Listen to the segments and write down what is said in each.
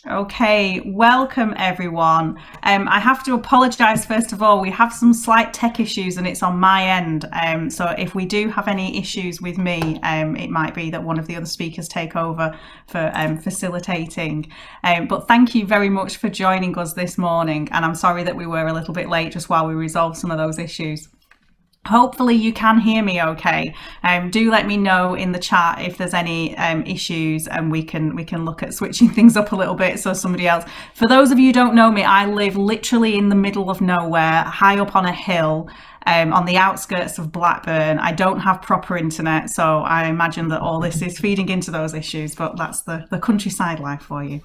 Okay, welcome everyone. I have to apologise first of all. We have some slight tech issues and it's on my end. So if we do have any issues with me, it might be that one of the other speakers take over for facilitating. But thank you very much for joining us this morning. And I'm sorry that we were a little bit late just while we resolved some of those issues. Hopefully you can hear me okay. Do let me know in the chat if there's any issues, and we can look at switching things up a little bit so somebody else. For those of you who don't know me, I live literally in the middle of nowhere, high up on a hill. On the outskirts of Blackburn. I don't have proper internet, so I imagine that all this is feeding into those issues, but that's the countryside life for you.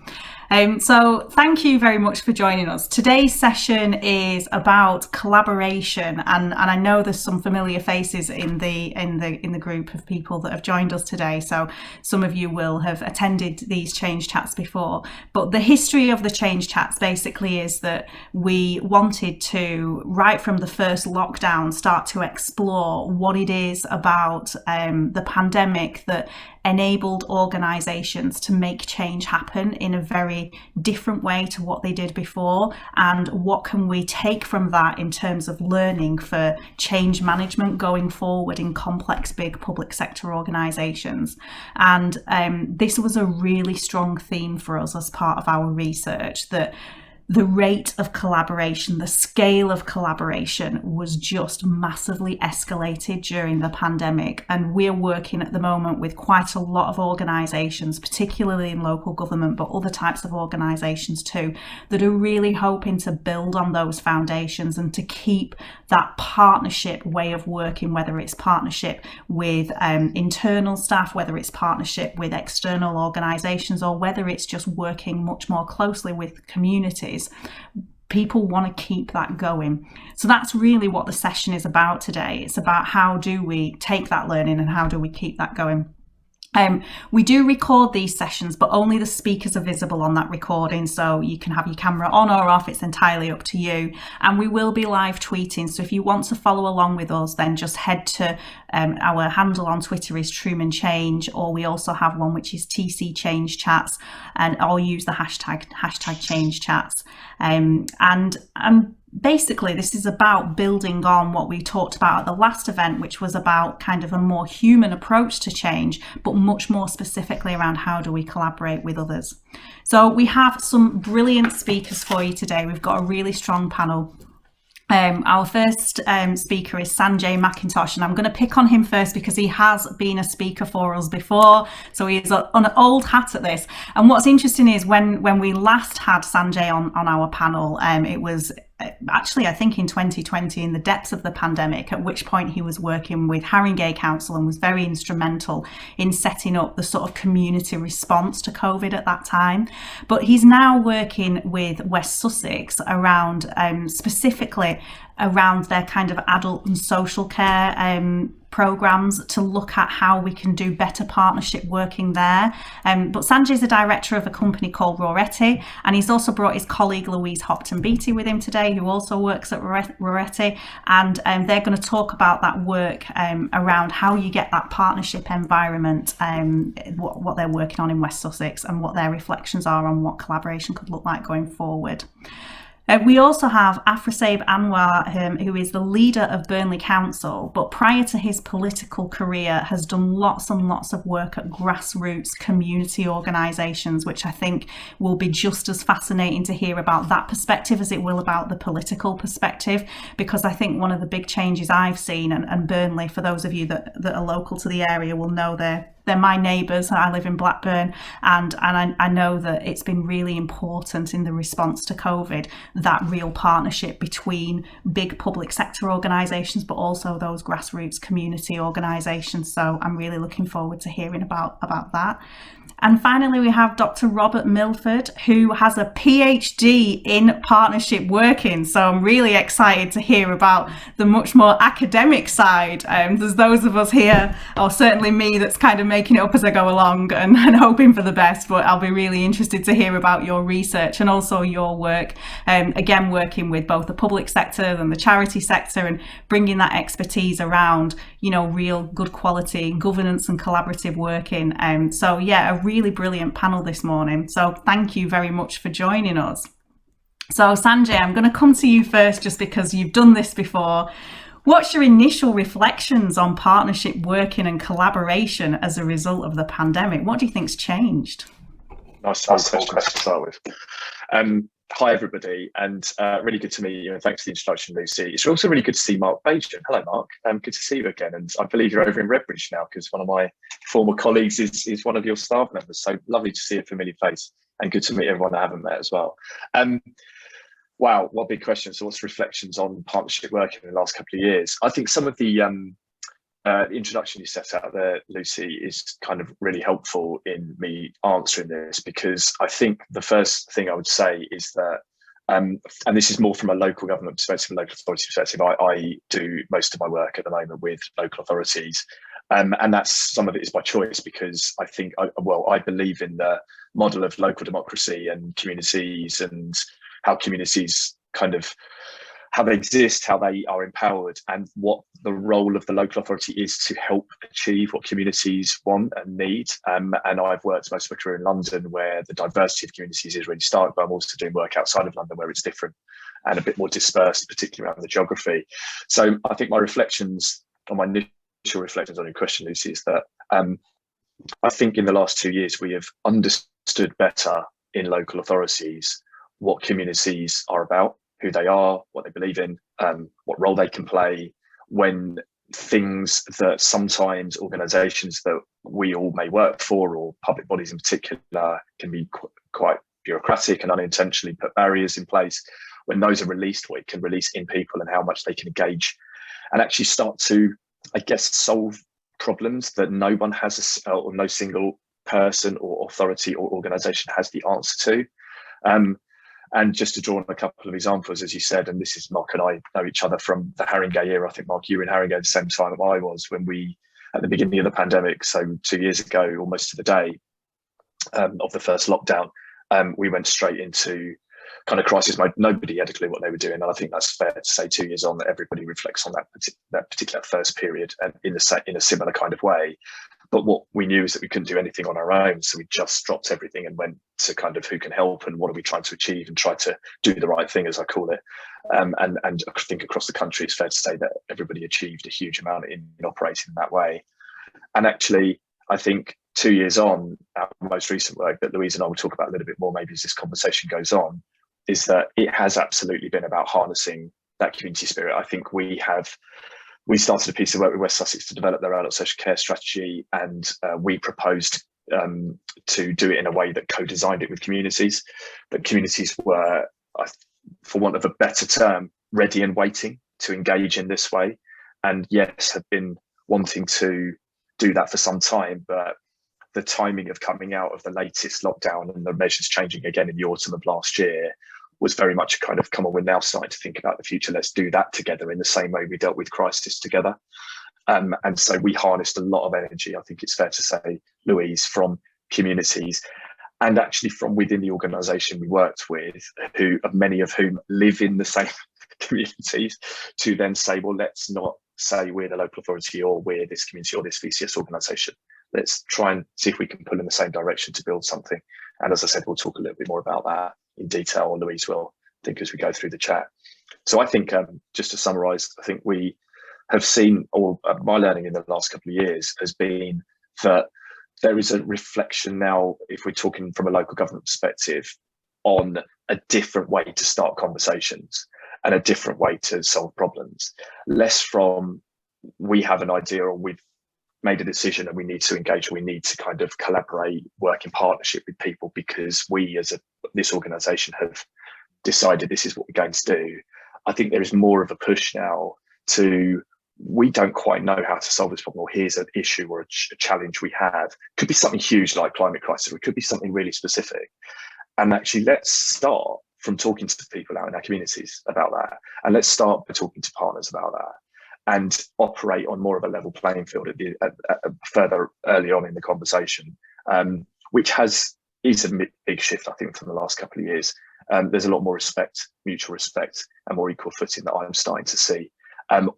So thank you very much for joining us. Today's session is about collaboration, and I know there's some familiar faces in the group of people that have joined us today, so some of you will have attended these change chats before. But the history of the change chats basically is that we wanted to, right from the first lockdown, start to explore what it is about the pandemic that enabled organisations to make change happen in a very different way to what they did before, and what can we take from that in terms of learning for change management going forward in complex big public sector organisations. And this was a really strong theme for us as part of our research, that the rate of collaboration, the scale of collaboration was just massively escalated during the pandemic. And we're working at the moment with quite a lot of organisations, particularly in local government, but other types of organisations too, that are really hoping to build on those foundations and to keep that partnership way of working, whether it's partnership with internal staff, whether it's partnership with external organisations, or whether it's just working much more closely with communities. People want to keep that going. So that's really what the session is about today. It's about how do we take that learning and how do we keep that going. We do record these sessions, but only the speakers are visible on that recording, so you can have your camera on or off. It's entirely up to you, and we will be live tweeting, so if you want to follow along with us, then just head to our handle on Twitter is Trueman Change, or we also have one which is TC Change Chats, and I'll use the hashtag Change Chats. Basically, this is about building on what we talked about at the last event, which was about kind of a more human approach to change, but much more specifically around how do we collaborate with others. So we have some brilliant speakers for you today. We've got a really strong panel. Our first speaker is Sanjay Mackintosh, and I'm going to pick on him first because he has been a speaker for us before, so he's on an old hat at this. And what's interesting is when we last had Sanjay on our panel, it was actually, I think in 2020, in the depths of the pandemic, at which point he was working with Haringey Council and was very instrumental in setting up the sort of community response to COVID at that time. But he's now working with West Sussex around, specifically around their kind of adult and social care programmes, to look at how we can do better partnership working there. But Sanjay's the director of a company called Roretti, and he's also brought his colleague Louise Hopton-Beatty with him today, who also works at Roretti, and they're going to talk about that work around how you get that partnership environment, what they're working on in West Sussex, and what their reflections are on what collaboration could look like going forward. We also have Afrasiab Anwar, who is the leader of Burnley Council, but prior to his political career has done lots and lots of work at grassroots community organisations, which I think will be just as fascinating to hear about that perspective as it will about the political perspective, because I think one of the big changes I've seen, and Burnley, for those of you that are local to the area, will know they're my neighbours. I live in Blackburn, and I know that it's been really important in the response to COVID, that real partnership between big public sector organisations, but also those grassroots community organisations. So I'm really looking forward to hearing about that. And finally, we have Dr. Robert Milford, who has a PhD in partnership working. So I'm really excited to hear about the much more academic side. There's those of us here, or certainly me, that's kind of making it up as I go along and hoping for the best. But I'll be really interested to hear about your research and also your work, again, working with both the public sector and the charity sector, and bringing that expertise around, real good quality governance and collaborative working. So yeah, a really brilliant panel this morning. So thank you very much for joining us. So Sanjay, I'm going to come to you first just because you've done this before. What's your initial reflections on partnership working and collaboration as a result of the pandemic? What do you think's changed? Nice question to start with. Hi everybody, and really good to meet you, and thanks for the introduction, Lucy. It's also really good to see Mark Bajan. Hello Mark, good to see you again, and I believe you're over in Redbridge now because one of my former colleagues is one of your staff members, so lovely to see a familiar face, and good to meet everyone I haven't met as well. Wow, what big question. So what's reflections on partnership working in the last couple of years? I think some of the introduction you set out there, Lucy, is kind of really helpful in me answering this, because I think the first thing I would say is that, and this is more from a local government perspective, local authority perspective, I do most of my work at the moment with local authorities, and that's, some of it is by choice, because I think, I believe in the model of local democracy and communities, and how communities kind of, how they exist, how they are empowered, and what the role of the local authority is to help achieve what communities want and need. And I've worked most of my career in London, where the diversity of communities is really stark, but I'm also doing work outside of London where it's different and a bit more dispersed, particularly around the geography. So I think my reflections, or my initial reflections on your question, Lucy, is that I think in the last 2 years we have understood better in local authorities what communities are about, who they are, what they believe in, what role they can play when things that sometimes organisations that we all may work for, or public bodies in particular, can be quite bureaucratic and unintentionally put barriers in place. When those are released, what it can release in people and how much they can engage and actually start to, I guess, solve problems that no one has, or no single person or authority or organisation has the answer to. And just to draw on a couple of examples, as you said, and this is, Mark and I know each other from the Haringey era. I think, Mark, you were in Haringey at the same time that I was, when we, at the beginning of the pandemic, so 2 years ago, almost to the day of the first lockdown, we went straight into kind of crisis mode. Nobody had a clue what they were doing. And I think that's fair to say 2 years on that everybody reflects on that particular first period and in a similar kind of way. But what we knew is that we couldn't do anything on our own. So we just dropped everything and went to kind of who can help and what are we trying to achieve, and try to do the right thing, as I call it. And I think across the country, it's fair to say that everybody achieved a huge amount in operating in that way. And actually, I think 2 years on, our most recent work that Louise and I will talk about a little bit more maybe as this conversation goes on, is that it has absolutely been about harnessing that community spirit. I think we started a piece of work with West Sussex to develop their adult social care strategy, and we proposed to do it in a way that co-designed it with communities. But communities were, for want of a better term, ready and waiting to engage in this way. And yes, have been wanting to do that for some time, but the timing of coming out of the latest lockdown and the measures changing again in the autumn of last year was very much a kind of, come on, we're now starting to think about the future. Let's do that together in the same way we dealt with crisis together. And so we harnessed a lot of energy, I think it's fair to say, Louise, from communities, and actually from within the organisation we worked with, many of whom live in the same communities, to then say, well, let's not say we're the local authority or we're this community or this VCS organisation. Let's try and see if we can pull in the same direction to build something. And as I said, we'll talk a little bit more about that in detail, or Louise will, I think, as we go through the chat. So I think, just to summarise, I think we have seen, or my learning in the last couple of years has been that there is a reflection now, if we're talking from a local government perspective, on a different way to start conversations and a different way to solve problems. Less from, we have an idea or we've made a decision and we need to engage, or we need to kind of collaborate, work in partnership with people because we as this organisation have decided this is what we're going to do. I think there is more of a push now to, we don't quite know how to solve this problem, or here's an issue or a challenge we have. It could be something huge like climate crisis, or it could be something really specific. And actually, let's start from talking to people out in our communities about that. And let's start by talking to partners about that, and operate on more of a level playing field further early on in the conversation, which is a big shift, I think, from the last couple of years. There's a lot more respect, mutual respect, and more equal footing that I'm starting to see.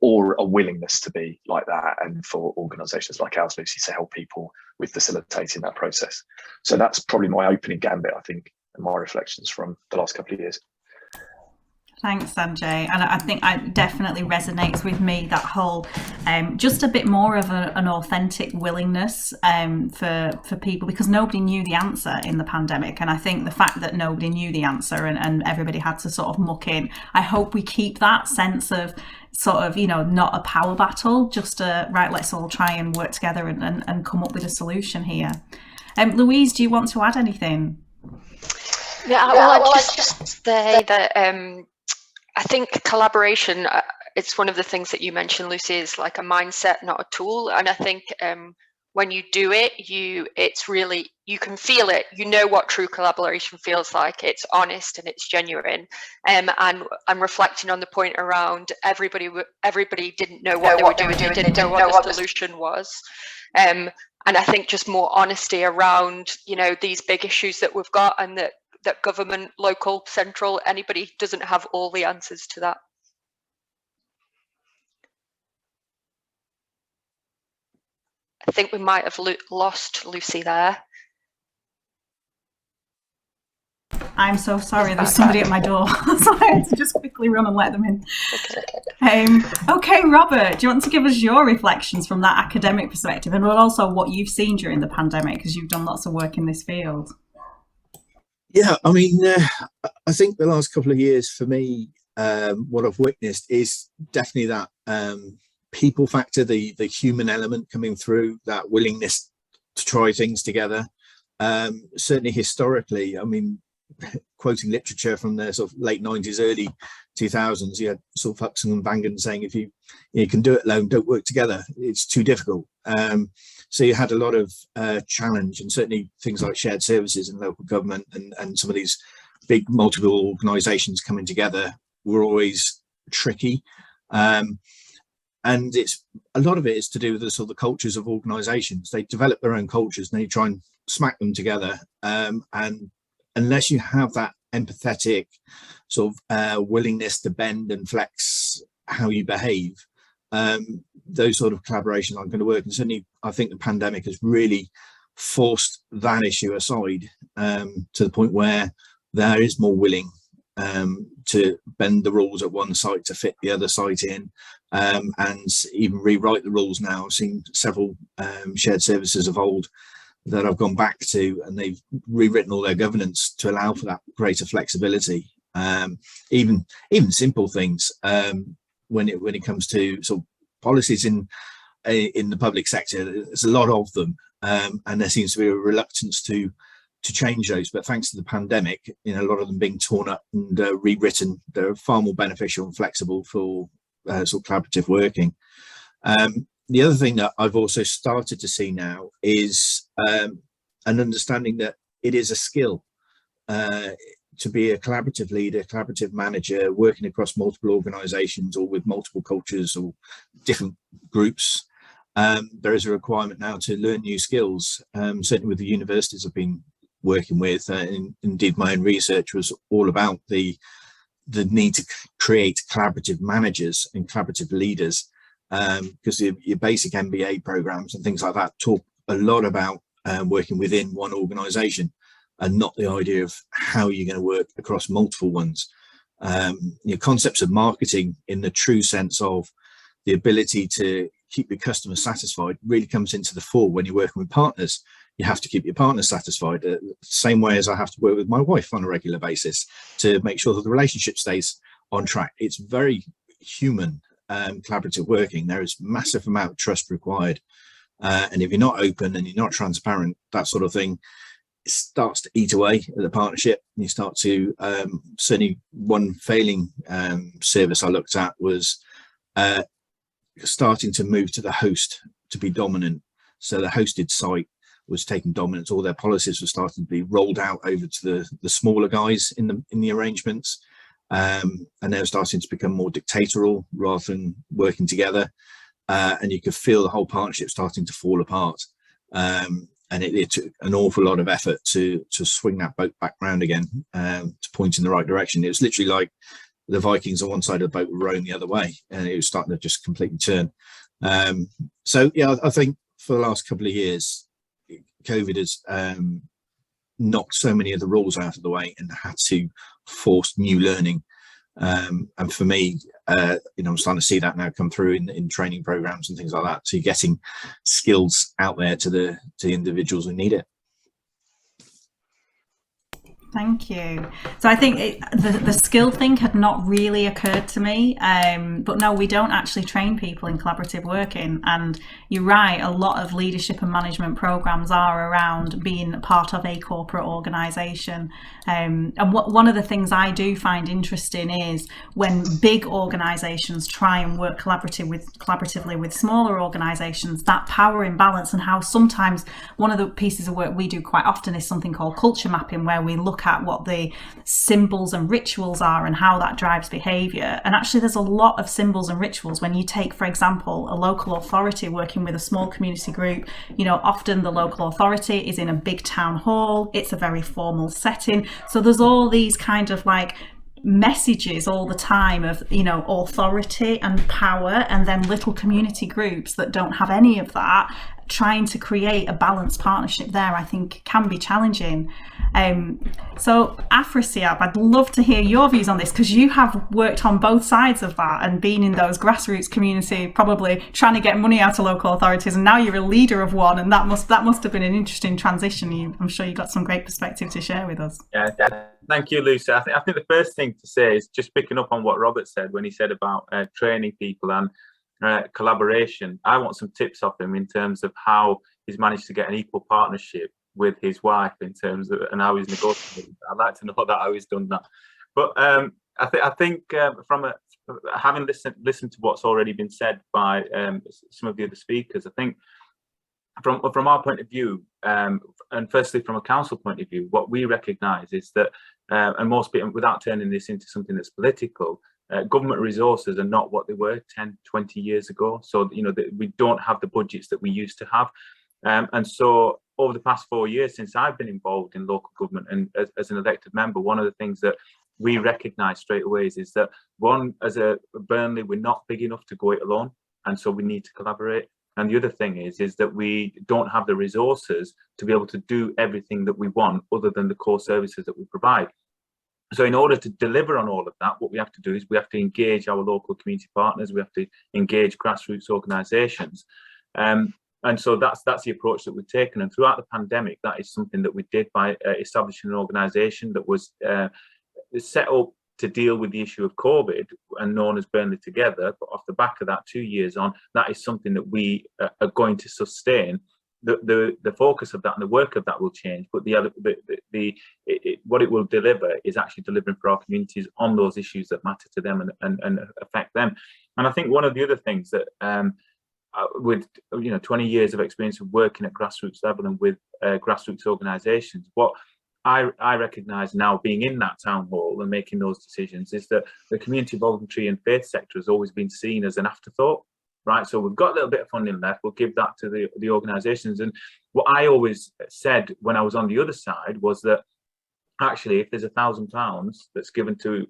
or a willingness to be like that, and for organisations like ours, Lucy, to help people with facilitating that process. So that's probably my opening gambit, I think, and my reflections from the last couple of years. Thanks, Sanjay. And I think it definitely resonates with me, that whole just a bit more of an authentic willingness for people, because nobody knew the answer in the pandemic. And I think the fact that nobody knew the answer and everybody had to sort of muck in, I hope we keep that sense of sort of, not a power battle, just right, let's all try and work together and come up with a solution here. Louise, do you want to add anything? Yeah, well, I'd just say that I think collaboration, it's one of the things that you mentioned, Lucy, is like a mindset, not a tool. And I think when you do it, it's really, you can feel it. You know what true collaboration feels like. It's honest and it's genuine. And I'm reflecting on the point around everybody didn't know what they were doing. They didn't know what the solution was. And I think just more honesty around, these big issues that we've got, and that government, local, central, anybody doesn't have all the answers to that. I think we might have lost Lucy there. I'm so sorry, there's somebody at my door, so I had to just quickly run and let them in. Okay, Robert, do you want to give us your reflections from that academic perspective, and also what you've seen during the pandemic, because you've done lots of work in this field? Yeah, I mean, I think the last couple of years for me, what I've witnessed is definitely that people factor, the human element coming through, that willingness to try things together. Certainly historically, I mean, quoting literature from the sort of late 90s, early 2000s, you had sort of Huxley and Bangan saying, if you can do it alone, don't work together, it's too difficult. So you had a lot of challenge, and certainly things like shared services and local government and some of these big multiple organisations coming together were always tricky. And it's a lot of it is to do with the sort of the cultures of organisations. They develop their own cultures and they try and smack them together. And unless you have that empathetic sort of willingness to bend and flex how you behave, those sort of collaborations aren't going to work. And certainly I think the pandemic has really forced that issue aside, to the point where there is more willing to bend the rules at one site to fit the other site in, and even rewrite the rules now. I've seen several shared services of old that I've gone back to, and they've rewritten all their governance to allow for that greater flexibility. Even simple things, when it comes to sort of policies in the public sector, there's a lot of them, and there seems to be a reluctance to change those. But thanks to the pandemic, a lot of them being torn up and rewritten, they're far more beneficial and flexible for sort of collaborative working. The other thing that I've also started to see now is an understanding that it is a skill to be a collaborative leader, collaborative manager, working across multiple organisations or with multiple cultures or different groups. There is a requirement now to learn new skills. Certainly with the universities I've been working with, and indeed my own research was all about the need to create collaborative managers and collaborative leaders, because your basic MBA programs and things like that talk a lot about working within one organisation, and not the idea of how you're going to work across multiple ones. Your concepts of marketing in the true sense of the ability to keep your customers satisfied really comes into the fore when you're working with partners. You have to keep your partners satisfied, the same way as I have to work with my wife on a regular basis to make sure that the relationship stays on track. It's very human, collaborative working. There is massive amount of trust required. And if you're not open and you're not transparent, that sort of thing, it starts to eat away at the partnership. You start to, certainly one failing service I looked at was starting to move to the host to be dominant. So the hosted site was taking dominance. All their policies were starting to be rolled out over to the smaller guys in the arrangements, and they were starting to become more dictatorial rather than working together. And you could feel the whole partnership starting to fall apart. And it took an awful lot of effort to swing that boat back round again, to point in the right direction. It was literally like the Vikings on one side of the boat were rowing the other way, and it was starting to just completely turn. So yeah, I think for the last couple of years, COVID has knocked so many of the rules out of the way and had to force new learning. And for me, I'm starting to see that now come through in training programs and things like that. So you're getting skills out there to the individuals who need it. Thank you. So I think the skill thing had not really occurred to me, but no, we don't actually train people in collaborative working. And you're right, a lot of leadership and management programs are around being part of a corporate organisation. And one of the things I do find interesting is when big organisations try and work collaboratively with smaller organisations, that power imbalance, and how sometimes one of the pieces of work we do quite often is something called culture mapping, where we look at what the symbols and rituals are and how that drives behaviour. And actually there's a lot of symbols and rituals when you take, for example, a local authority working with a small community group. Often the local authority is in a big town hall, it's a very formal setting, so there's all these kind of like messages all the time of authority and power, and then little community groups that don't have any of that, trying to create a balanced partnership there, I think can be challenging. So Afrasiab, I'd love to hear your views on this, because you have worked on both sides of that and been in those grassroots community, probably trying to get money out of local authorities, and now you're a leader of one, and that must have been an interesting transition. I'm sure you got some great perspective to share with us. Yeah, thank you, Lucy. I think the first thing to say is just picking up on what Robert said when he said about training people and collaboration. I want some tips off him in terms of how he's managed to get an equal partnership with his wife in terms of, and how he's negotiated. I'd like to know how he's done that. But I think from having listened to what's already been said by some of the other speakers, I think from our point of view, and firstly from a council point of view, what we recognise is that, and most people, without turning this into something that's political, government resources are not what they were 10, 20 years ago. So, we don't have the budgets that we used to have. And so over the past 4 years, since I've been involved in local government and as an elected member, one of the things that we recognise straight away is that, one, as a Burnley, we're not big enough to go it alone. And so we need to collaborate. And the other thing is that we don't have the resources to be able to do everything that we want other than the core services that we provide. So in order to deliver on all of that, what we have to do is we have to engage our local community partners. We have to engage grassroots organisations. And so that's the approach that we've taken. And throughout the pandemic, that is something that we did by establishing an organisation that was set up to deal with the issue of COVID and known as Burnley Together. But off the back of that, 2 years on, that is something that we are going to sustain. The focus of that and the work of that will change, but what it will deliver is actually delivering for our communities on those issues that matter to them and affect them. And I think one of the other things that with 20 years of experience of working at grassroots level and with grassroots organisations, what I recognise now, being in that town hall and making those decisions, is that the community, voluntary and faith sector has always been seen as an afterthought. Right, so we've got a little bit of funding left. We'll give that to the organisations. And what I always said when I was on the other side was that actually, if there's £1,000 that's given to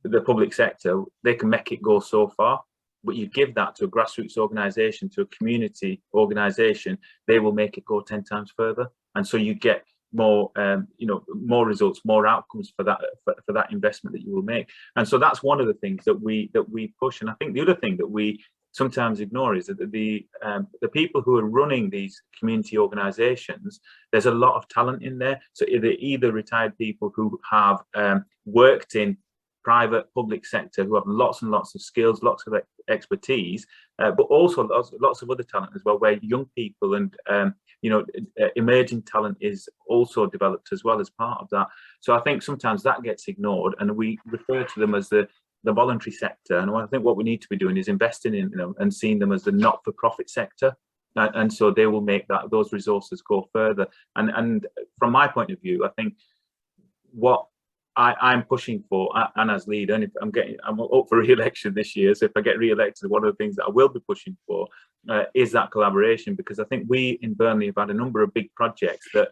the public sector, they can make it go so far. But you give that to a grassroots organisation, to a community organisation, they will make it go 10 times further. And so you get more more results, more outcomes for that investment that you will make. And so that's one of the things that we push. And I think the other thing that we sometimes ignore is that the people who are running these community organizations, there's a lot of talent in there. So either retired people who have worked in private, public sector, who have lots and lots of skills, lots of expertise, but also lots of other talent as well, where young people and emerging talent is also developed as well as part of that. So I think sometimes that gets ignored, and we refer to them as the voluntary sector. And I think what we need to be doing is investing in them and seeing them as the not-for-profit sector. And so they will make those resources go further. And from my point of view, I think what I'm pushing for, and as leader, and I'm up for re-election this year, so if I get re-elected, one of the things that I will be pushing for is that collaboration, because I think we in Burnley have had a number of big projects that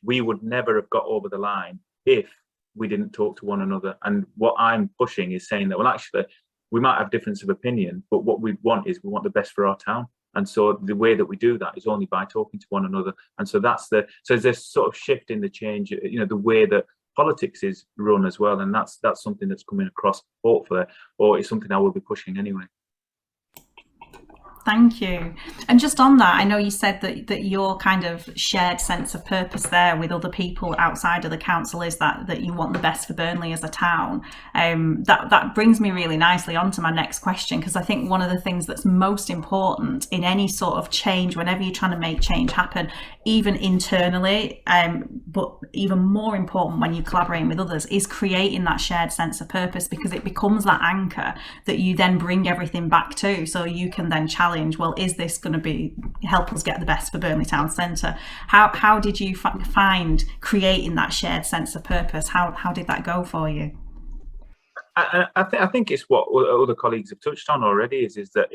we would never have got over the line if we didn't talk to one another. And what I'm pushing is saying that, well, actually, we might have difference of opinion, but what we want the best for our town. And so the way that we do that is only by talking to one another. And so so there's this sort of shift in the change, the way that politics is run as well. And that's something that's coming across, hopefully, or it's something I will be pushing anyway. Thank you. And just on that, I know you said that your kind of shared sense of purpose there with other people outside of the council is that you want the best for Burnley as a town. That brings me really nicely on to my next question, because I think one of the things that's most important in any sort of change, whenever you're trying to make change happen, even internally, but even more important when you're collaborating with others, is creating that shared sense of purpose, because it becomes that anchor that you then bring everything back to, so you can then challenge, well, is this going to help us get the best for Burnley Town Centre? How did you find creating that shared sense of purpose? How did that go for you? I think it's what other colleagues have touched on already, is that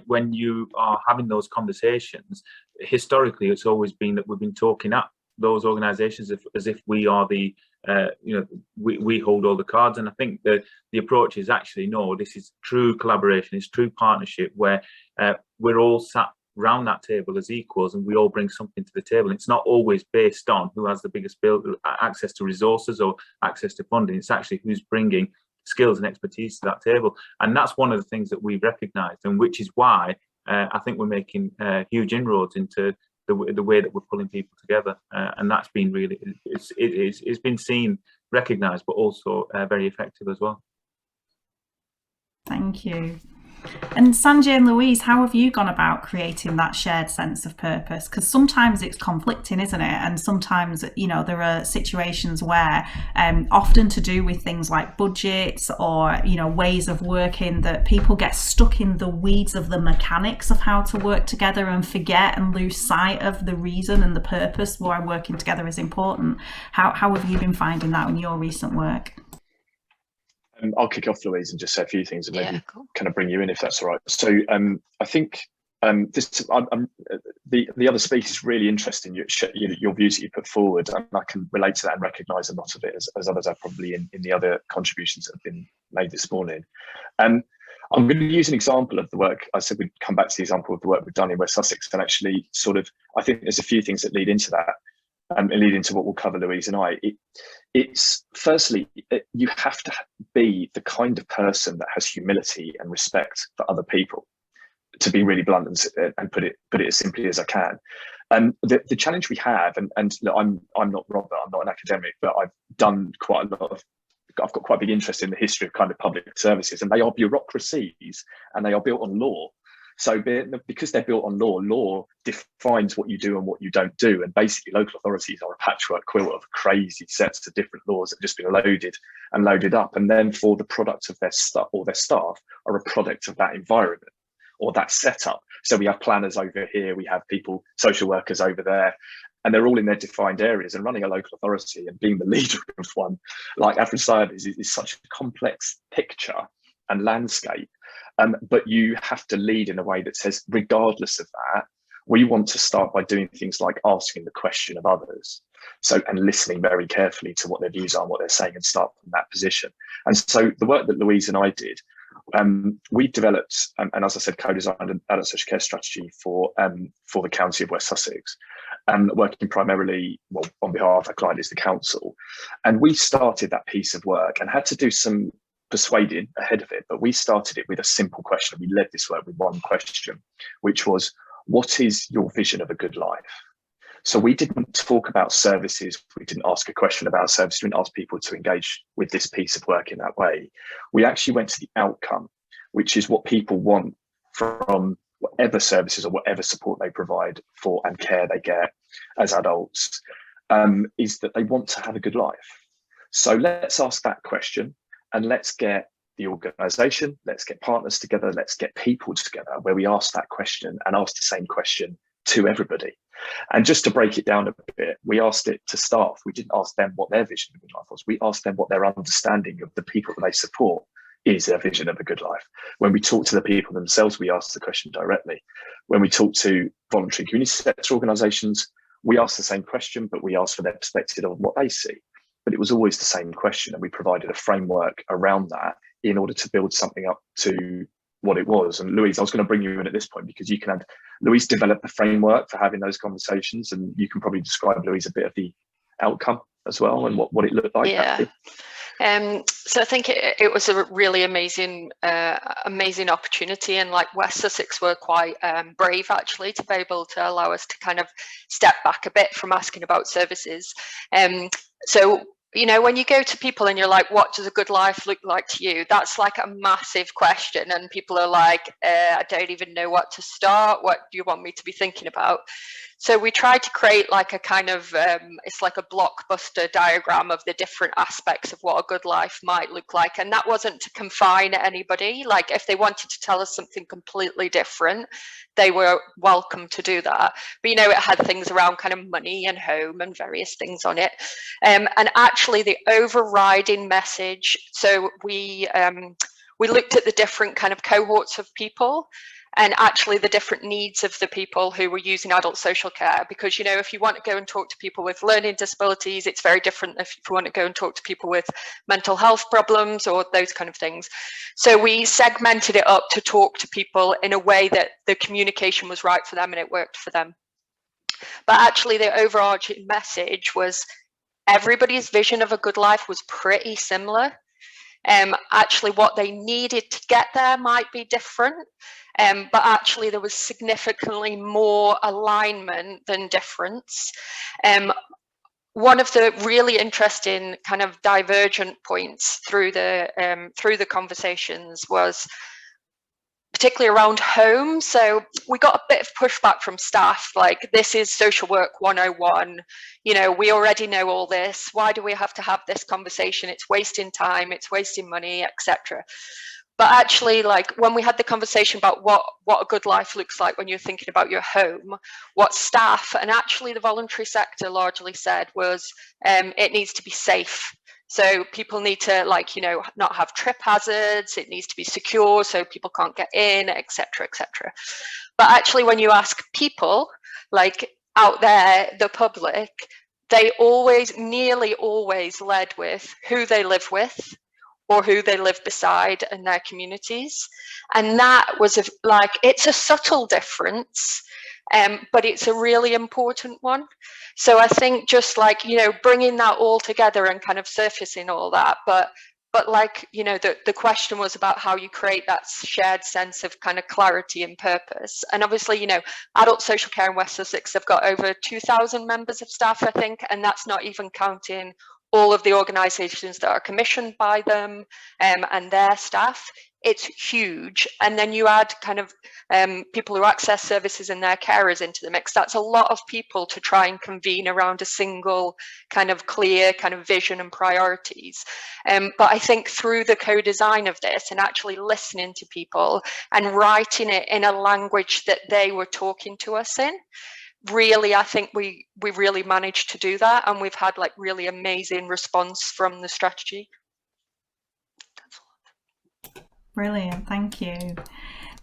when you are having those conversations, historically it's always been that we've been talking at those organisations as if we are the we hold all the cards. And I think the approach is actually, no, this is true collaboration, it's true partnership, where we're all sat round that table as equals and we all bring something to the table. It's not always based on who has the biggest access to resources or access to funding. It's actually who's bringing skills and expertise to that table. And that's one of the things that we've recognised, and which is why I think we're making huge inroads into the way that we're pulling people together, and that's been really, it's been seen, recognised, but also very effective as well. Thank you. And Sanjay and Louise, how have you gone about creating that shared sense of purpose? Because sometimes it's conflicting, isn't it? And sometimes, there are situations where, often to do with things like budgets or, ways of working, that people get stuck in the weeds of the mechanics of how to work together and forget and lose sight of the reason and the purpose why working together is important. How have you been finding that in your recent work? I'll kick off, Louise, and just say a few things and maybe kind of bring you in if that's all right. So I think the other speaker is really interesting, your views that you put forward, and I can relate to that and recognise a lot of it as others have probably in the other contributions that have been made this morning. I'm going to use an example of the work. I said we'd come back to the example of the work we've done in West Sussex, and actually I think there's a few things that lead into that. And lead into what we'll cover, Louise and I. It's firstly, you have to be the kind of person that has humility and respect for other people, to be really blunt and put it as simply as I can. The challenge we have, and look, I'm not Robert, I'm not an academic, but I've done I've got quite a big interest in the history of kind of public services, and they are bureaucracies and they are built on law. So because they're built on law defines what you do and what you don't do. And basically local authorities are a patchwork quilt of crazy sets of different laws that have just been loaded up. And then for the product of their staff are a product of that environment or that setup. So we have planners over here, we have social workers over there, and they're all in their defined areas. And running a local authority and being the leader of one like Afrasiab is such a complex picture and landscape. But you have to lead in a way that says, regardless of that, we want to start by doing things like asking the question of others. And listening very carefully to what their views are and what they're saying, and start from that position. And so the work that Louise and I did, we developed, and as I said, co-designed an adult social care strategy for the county of West Sussex, working primarily, on behalf of our client is the council. And we started that piece of work and had to do some persuading ahead of it, but we started it with a simple question. We led this work with one question, which was, what is your vision of a good life? So we didn't talk about services, we didn't ask a question about services, we didn't ask people to engage with this piece of work in that way. We actually went to the outcome, which is what people want from whatever services or whatever support they provide for and care they get as adults, is that they want to have a good life. So let's ask that question. And let's get the organisation, let's get partners together, let's get people together where we ask that question and ask the same question to everybody. And just to break it down a bit, we asked it to staff. We didn't ask them what their vision of a good life was. We asked them what their understanding of the people that they support is their vision of a good life. When we talk to the people themselves, we ask the question directly. When we talk to voluntary community sector organisations, we ask the same question, but we ask for their perspective of what they see. but it was always the same question, and we provided a framework around that in order to build something up to what it was. And Louise, I was going to bring you in at this point because you can add, Louise developed the framework for having those conversations, and you can probably describe, Louise, a bit of the outcome as well and what it looked like. Yeah. So I think it was a really amazing opportunity, and like West Sussex were quite brave actually to be able to allow us to kind of step back a bit from asking about services. So, you know, when you go to people and you're like, what does a good life look like to you? That's like a massive question, and people are like, I don't even know what to start. What do you want me to be thinking about? So we tried to create like a kind of, it's like a blockbuster diagram of the different aspects of what a good life might look like. And that wasn't to confine anybody. Like if they wanted to tell us something completely different, they were welcome to do that. But, you know, it had things around kind of money and home and various things on it. And actually the overriding message, so we looked at the different kind of cohorts of people, and actually the different needs of the people who were using adult social care. Because, you know, if you want to go and talk to people with learning disabilities, it's very different if you want to go and talk to people with mental health problems or those kind of things. So we segmented it up to talk to people in a way that the communication was right for them and it worked for them. But actually the overarching message was everybody's vision of a good life was pretty similar. Actually what they needed to get there might be different, but actually there was significantly more alignment than difference. One of the really interesting kind of divergent points through the conversations was particularly around home. So we got a bit of pushback from staff, like, this is social work 101, you know, we already know all this, why do we have to have this conversation? It's wasting time, it's wasting money, etc. But actually, like, when we had the conversation about what a good life looks like when you're thinking about your home, what staff and actually the voluntary sector largely said was it needs to be safe. So people need to, like, you know, not have trip hazards, it needs to be secure so people can't get in, etc., etc. But actually when you ask people, like out there, the public, they nearly always led with who they live with or who they live beside in their communities. And that was like, it's a subtle difference, but it's a really important one. So I think just like, you know, bringing that all together and kind of surfacing all that, but like, you know, the question was about how you create that shared sense of kind of clarity and purpose. And obviously, you know, adult social care in West Sussex have got over 2,000 members of staff, I think, and that's not even counting all of the organisations that are commissioned by them and their staff. It's huge. And then you add kind of people who access services and their carers into the mix. That's a lot of people to try and convene around a single kind of clear kind of vision and priorities. But I think through the co-design of this and actually listening to people and writing it in a language that they were talking to us in, really, I think we really managed to do that, and we've had like really amazing response from the strategy. Brilliant, thank you.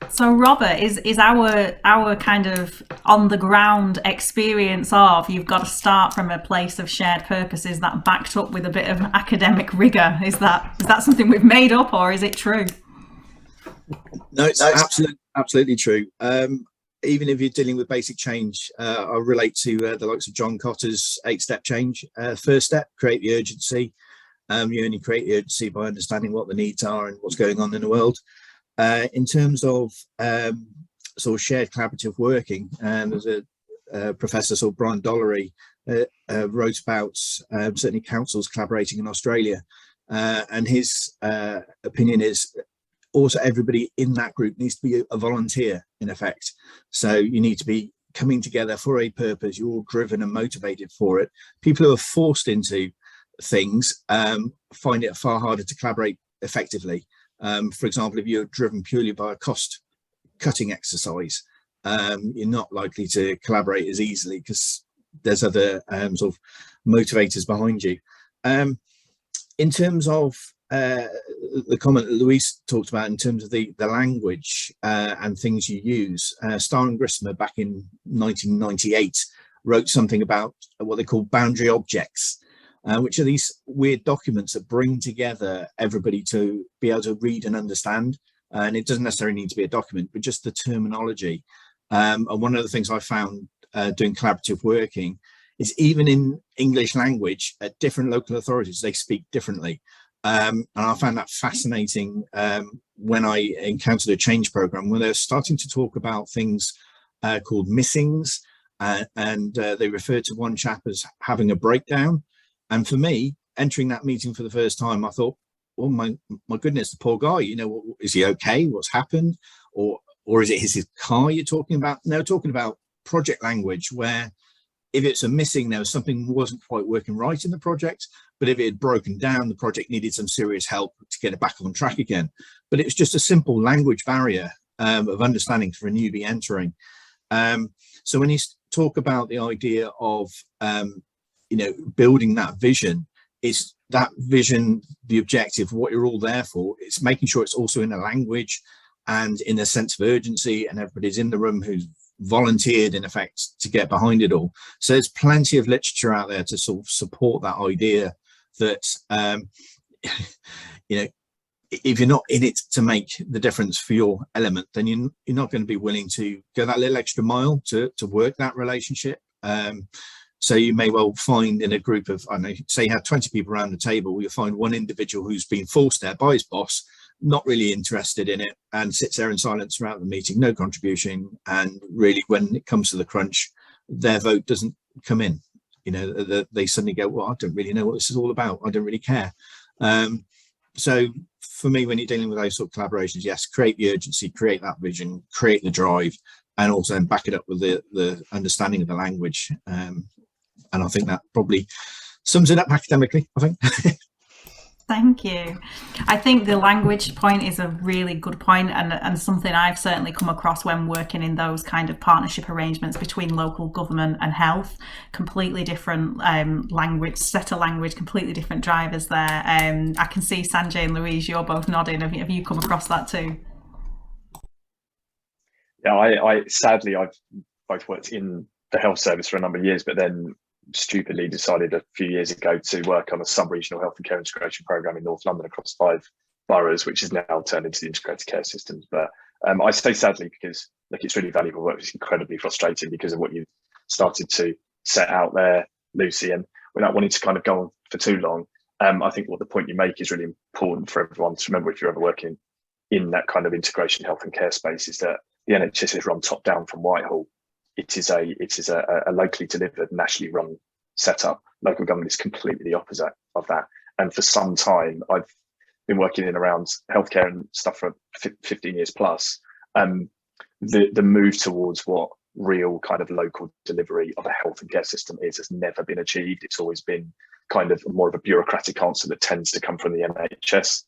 So Robert, is our kind of on the ground experience of you've got to start from a place of shared purposes that backed up with a bit of academic rigor, is that something we've made up, or is it true? No, it's absolutely true. Even if you're dealing with basic change, I relate to the likes of John Cotter's 8-step change. First step, create the urgency. You only create the urgency by understanding what the needs are and what's going on in the world. In terms of sort of shared collaborative working, there's a professor, sort of Brian Dollery, wrote about certainly councils collaborating in Australia, and his opinion is also everybody in that group needs to be a volunteer, in effect. So you need to be coming together for a purpose. You're all driven and motivated for it. People who are forced into things find it far harder to collaborate effectively. For example, if you're driven purely by a cost-cutting exercise, you're not likely to collaborate as easily because there's other sort of motivators behind you. In terms of the comment that Louise talked about in terms of the language and things you use, Starr and Grismer back in 1998 wrote something about what they call boundary objects. which are these weird documents that bring together everybody to be able to read and understand. And it doesn't necessarily need to be a document, but just the terminology. And one of the things I found doing collaborative working is even in English language at different local authorities, they speak differently. And I found that fascinating when I encountered a change program where they're starting to talk about things called missings, and they refer to one chap as having a breakdown. And for me, entering that meeting for the first time, I thought, oh my goodness, the poor guy, you know, is he okay? What's happened? Or is it his car you're talking about? No, talking about project language, where if it's a missing, there was something wasn't quite working right in the project, but if it had broken down, the project needed some serious help to get it back on track again. But it was just a simple language barrier of understanding for a newbie entering. So when you talk about the idea of, you know, building that vision, is that vision the objective, what you're all there for? It's making sure it's also in a language and in a sense of urgency, and everybody's in the room who's volunteered in effect to get behind it all. So there's plenty of literature out there to sort of support that idea that you know, if you're not in it to make the difference for your element, then you're not going to be willing to go that little extra mile to work that relationship. So you may well find in a group of, I don't know, say you have 20 people around the table, you'll find one individual who's been forced there by his boss, not really interested in it, and sits there in silence throughout the meeting, no contribution. And really, when it comes to the crunch, their vote doesn't come in. You know, they suddenly go, well, I don't really know what this is all about. I don't really care. So for me, when you're dealing with those sort of collaborations, yes, create the urgency, create that vision, create the drive, and also then back it up with the understanding of the language. And I think that probably sums it up academically, I think. Thank you. I think the language point is a really good point, and something I've certainly come across when working in those kind of partnership arrangements between local government and health. Completely different language, set of language, completely different drivers there. I can see Sanjay and Louise, you're both nodding. Have you come across that too? Yeah, I sadly, I've both worked in the health service for a number of years, but then stupidly decided a few years ago to work on a sub-regional health and care integration program in North London across 5 boroughs, which is now turned into the integrated care systems. But I say sadly because, look, it's really valuable work. It's incredibly frustrating because of what you started to set out there, Lucy, and without wanting to kind of go on for too long, I think what the point you make is really important for everyone to remember if you're ever working in that kind of integration health and care space, is that the NHS is run top down from Whitehall. It is a locally delivered, nationally run setup. Local government is completely the opposite of that. And for some time, I've been working in around healthcare and stuff for 15 years plus. The move towards what real kind of local delivery of a health and care system has never been achieved. It's always been kind of more of a bureaucratic answer that tends to come from the NHS,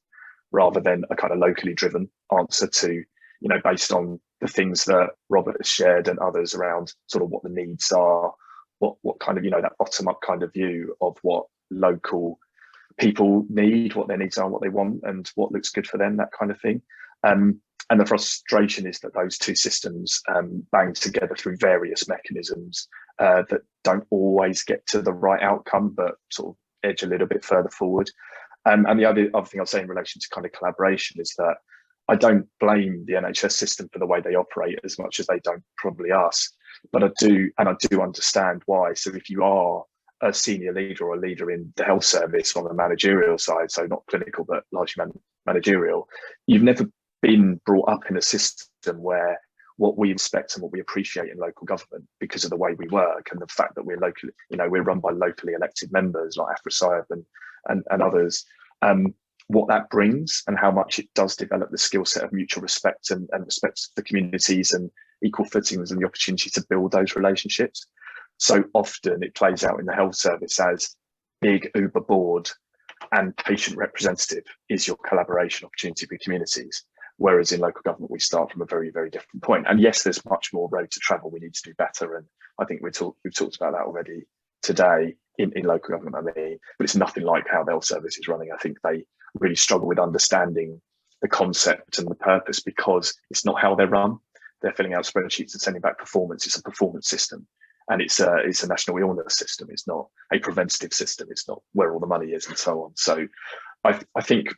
rather than a kind of locally driven answer to, you know, based on the things that Robert has shared and others around sort of what the needs are, what kind of, you know, that bottom up kind of view of what local people need, what their needs are, what they want, and what looks good for them, that kind of thing. And the frustration is that those two systems bang together through various mechanisms that don't always get to the right outcome, but sort of edge a little bit further forward. And the other thing I'll say in relation to kind of collaboration is that I don't blame the NHS system for the way they operate as much as they don't probably us, but I do understand why. So if you are a senior leader or a leader in the health service on the managerial side, so not clinical but largely managerial, you've never been brought up in a system where what we expect and what we appreciate in local government, because of the way we work and the fact that we're locally, you know, we're run by locally elected members like Afrasiab and others. What that brings and how much it does develop the skill set of mutual respect and respect for the communities and equal footings and the opportunity to build those relationships. So often it plays out in the health service as big Uber board and patient representative is your collaboration opportunity with communities. Whereas in local government, we start from a very, very different point. And yes, there's much more road to travel. We need to do better. And I think we've talked about that already today in local government, I mean, but it's nothing like how the health service is running. I think they really struggle with understanding the concept and the purpose, because it's not how they're run. They're filling out spreadsheets and sending back performance. It's a performance system. and it's a national illness system. It's not a preventative system. It's not where all the money is and so on. So I think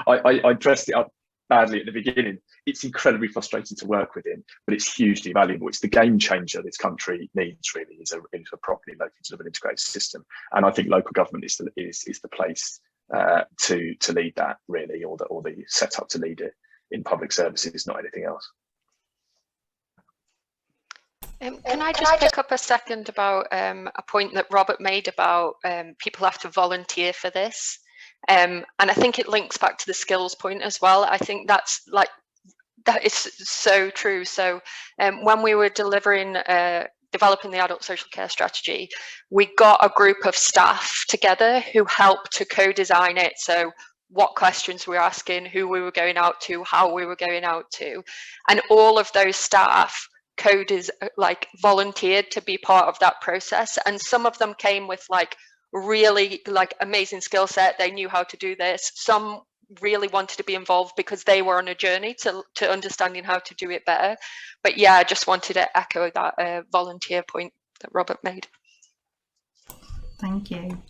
I dressed it up badly at the beginning. It's incredibly frustrating to work within, but it's hugely valuable. It's the game changer this country needs, really, is a properly local integrated system. And I think local government is the place to lead that, really, or the setup to lead it in public services, not anything else. Can I just pick up a second about a point that Robert made about people have to volunteer for this? And I think it links back to the skills point as well. I think that is so true. So when we were developing the adult social care strategy, we got a group of staff together who helped to co-design it. So what questions we were asking, who we were going out to, how we were going out to, and all of those staff volunteered to be part of that process. And some of them came with really amazing skill set. They knew how to do this. Some really wanted to be involved because they were on a journey to understanding how to do it better. But yeah, I just wanted to echo that volunteer point that Robert made. Thank you.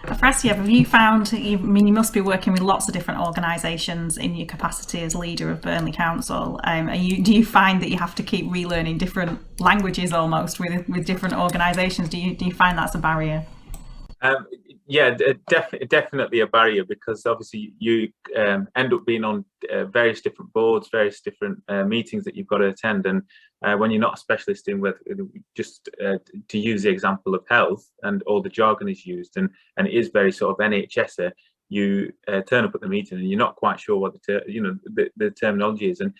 Afrasiab, have you found, you must be working with lots of different organisations in your capacity as leader of Burnley Council. Do you find that you have to keep relearning different languages almost with different organisations? Do you find that's a barrier? Yeah, definitely a barrier, because obviously you end up being on various different boards, various different meetings that you've got to attend, and when you're not a specialist in just to use the example of health, and all the jargon is used, and it is very sort of NHS, you turn up at the meeting and you're not quite sure what the terminology is, and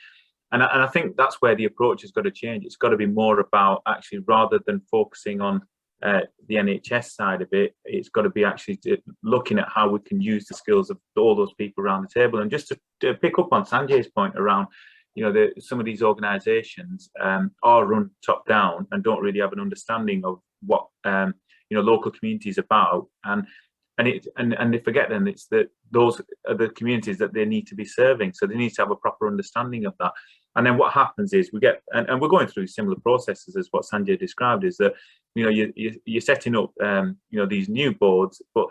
I think that's where the approach has got to change. It's got to be more about, actually, rather than focusing on the NHS side of it, it's got to be actually looking at how we can use the skills of all those people around the table. And just to pick up on Sanjay's point around, some of these organisations are run top down and don't really have an understanding of what local community is about, and they forget then it's that those are the communities that they need to be serving, so they need to have a proper understanding of that. And then what happens is we get, and we're going through similar processes as what Sanjay described, is that you're setting up these new boards, but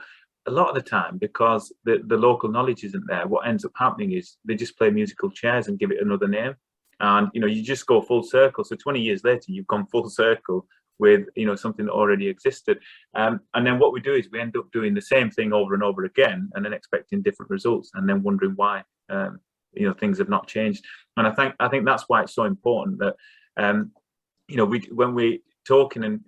a lot of the time, because the local knowledge isn't there, what ends up happening is they just play musical chairs and give it another name, and you just go full circle. So 20 years later, you've gone full circle with something that already existed, and then what we do is we end up doing the same thing over and over again, and then expecting different results, and then wondering why things have not changed. And I think that's why it's so important that when we're talking, and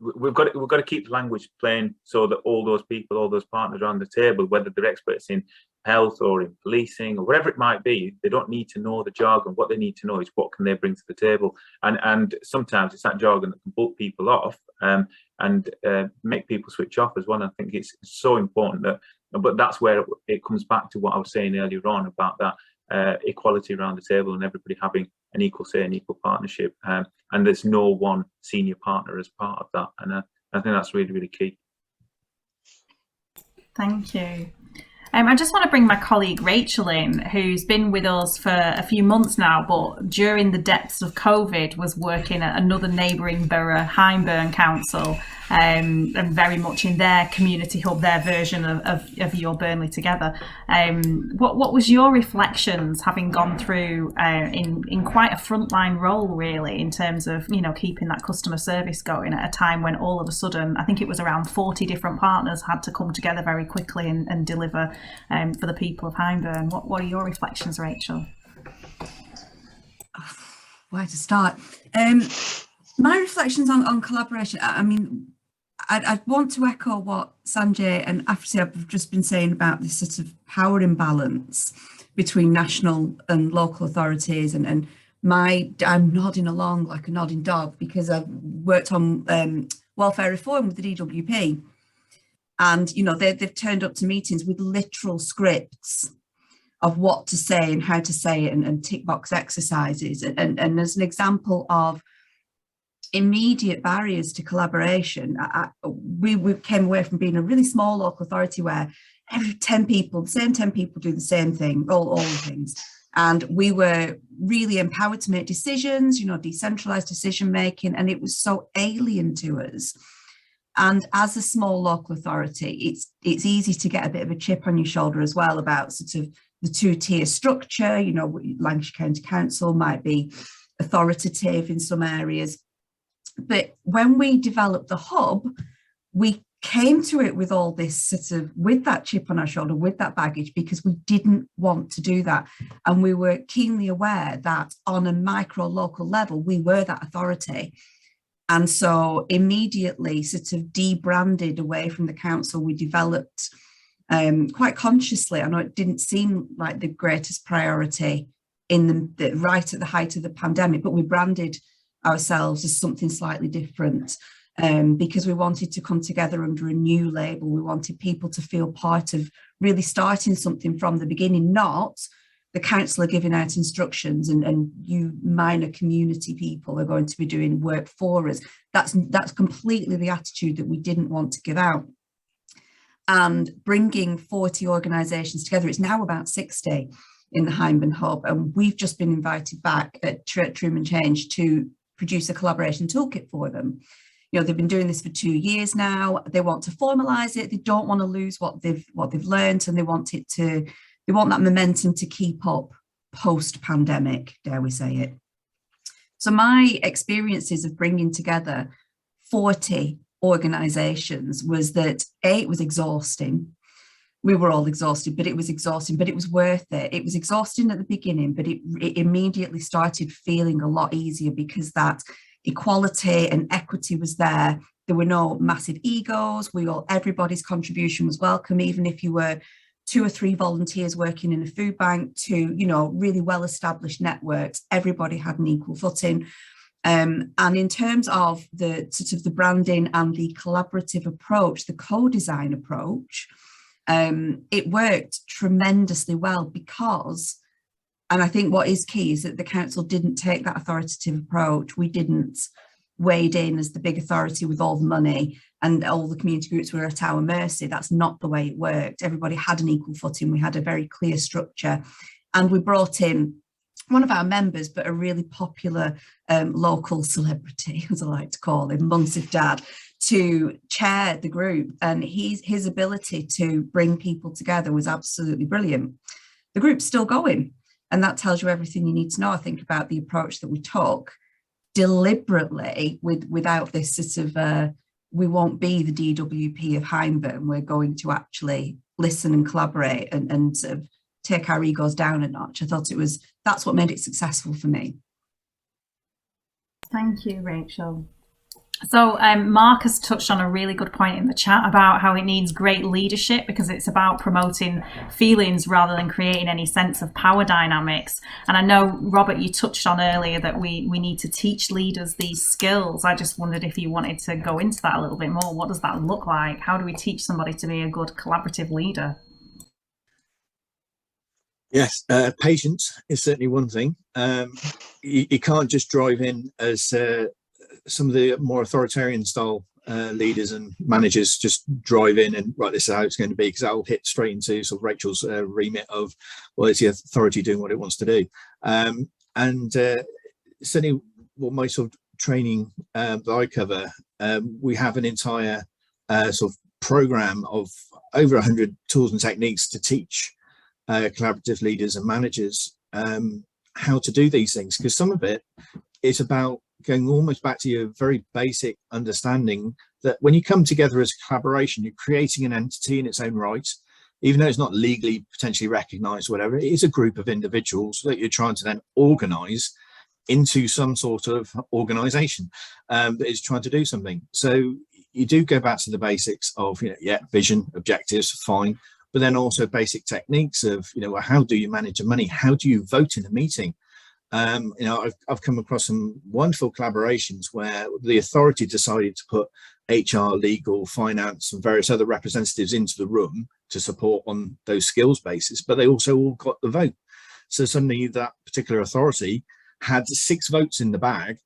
we've got to keep the language plain, so that all those people, all those partners around the table, whether they're experts in health or in policing or whatever it might be, they don't need to know the jargon. What they need to know is what can they bring to the table, and sometimes it's that jargon that can put people off and make people switch off as well. I think it's so important that, but that's where it comes back to what I was saying earlier on about that equality around the table and everybody having an equal say and equal partnership, and there's no one senior partner as part of that, and I think that's really, really key. Thank you. I just want to bring my colleague Rachel in, who's been with us for a few months now, but during the depths of COVID was working at another neighbouring borough, Hyndburn Council, and very much in their community hub, their version of Your Burnley Together. What was your reflections, having gone through in quite a frontline role, really, in terms of keeping that customer service going at a time when all of a sudden, I think it was around 40 different partners had to come together very quickly and deliver for the people of Hyndburn. What are your reflections, Rachel? Where to start? My reflections on collaboration, I'd want to echo what Sanjay and Afrasiab have just been saying about this sort of power imbalance between national and local authorities, and I'm nodding along like a nodding dog because I've worked on welfare reform with the DWP, and they've turned up to meetings with literal scripts of what to say and how to say it, and tick box exercises, and as an example of immediate barriers to collaboration, we came away from being a really small local authority where every 10 people, the same 10 people do the same thing, all the things. And we were really empowered to make decisions, you know, decentralized decision making, and it was so alien to us. And as a small local authority, it's easy to get a bit of a chip on your shoulder as well about sort of the two-tier structure. You know, Lancashire County Council might be authoritative in some areas. But when we developed the hub, we came to it with all this sort of, with that chip on our shoulder, with that baggage, because we didn't want to do that. And we were keenly aware that on a micro local level, we were that authority. And so immediately sort of debranded away from the council. We developed quite consciously. I know it didn't seem like the greatest priority in the right at the height of the pandemic, but we branded ourselves as something slightly different. Because we wanted to come together under a new label. We wanted people to feel part of really starting something from the beginning, not the councillor giving out instructions and you minor community people are going to be doing work for us. That's completely the attitude that we didn't want to give out. And bringing 40 organisations together, it's now about 60 in the Hindburn Hub, and we've just been invited back at Trueman Change to produce a collaboration toolkit for them. You know, they've been doing this for 2 years now. They want to formalise it. They don't want to lose what they've learned, and they want that momentum to keep up post-pandemic, dare we say it. So my experiences of bringing together 40 organisations was that it was exhausting. We were all exhausted, but it was exhausting, but it was worth it. It was exhausting at the beginning, but it immediately started feeling a lot easier because that equality and equity was there. There were no massive egos. Everybody's contribution was welcome, even if you were 2 or 3 volunteers working in a food bank to, you know, really well-established networks. Everybody had an equal footing. And in terms of the sort of the branding and the collaborative approach, the co-design approach, it worked tremendously well because, and I think what is key is that the council didn't take that authoritative approach. We didn't wade in as the big authority with all the money and all the community groups were at our mercy. That's not the way it worked. Everybody had an equal footing. We had a very clear structure, and we brought in one of our members, but a really popular local celebrity, as I like to call him, Munsif Dad, to chair the group. And his ability to bring people together was absolutely brilliant. The group's still going. And that tells you everything you need to know, I think, about the approach that we took deliberately without this sort of, we won't be the DWP of Hindburn. We're going to actually listen and collaborate and sort of take our egos down a notch. I thought that's what made it successful for me. Thank you, Rachel. So Mark has touched on a really good point in the chat about how it needs great leadership because it's about promoting feelings rather than creating any sense of power dynamics. And I know, Robert, you touched on earlier that we need to teach leaders these skills. I just wondered if you wanted to go into that a little bit more. What does that look like? How do we teach somebody to be a good collaborative leader? Yes, patience is certainly one thing. You can't just drive in as some of the more authoritarian style leaders and managers just drive in and right, this is how it's going to be, because that will hit straight into sort of Rachel's remit of, well, it's the authority doing what it wants to do. And certainly what my sort of training that I cover, we have an entire sort of program of over 100 tools and techniques to teach collaborative leaders and managers how to do these things, because some of it is about going almost back to your very basic understanding that when you come together as a collaboration, you're creating an entity in its own right, even though it's not legally potentially recognized or whatever. It is a group of individuals that you're trying to then organize into some sort of organization that is trying to do something. So you do go back to the basics of, vision, objectives, fine, but then also basic techniques of, how do you manage your money? How do you vote in a meeting? I've come across some wonderful collaborations where the authority decided to put HR, legal, finance, and various other representatives into the room to support on those skills basis, but they also all got the vote. So suddenly that particular authority had 6 votes in the bag,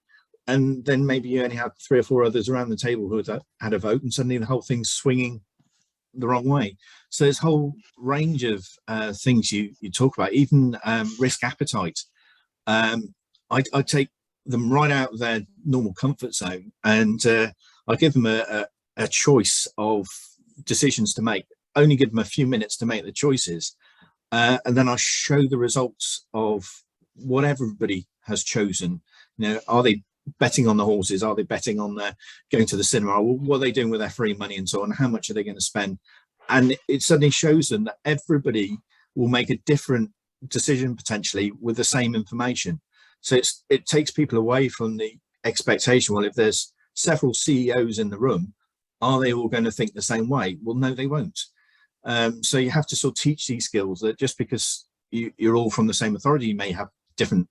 and then maybe you only had 3 or 4 others around the table who had a vote, and suddenly the whole thing's swinging the wrong way. So there's a whole range of things you talk about, even risk appetite. I take them right out of their normal comfort zone, and I give them a choice of decisions to make. Only give them a few minutes to make the choices, and then I show the results of what everybody has chosen. You know, are they betting on the horses? Are they betting on going to the cinema? What are they doing with their free money and so on? How much are they going to spend? And it suddenly shows them that everybody will make a different decision potentially with the same information. So it takes people away from the expectation, well, if there's several CEOs in the room, are they all going to think the same way? Well, no, they won't. So you have to sort of teach these skills, that just because you're all from the same authority, you may have different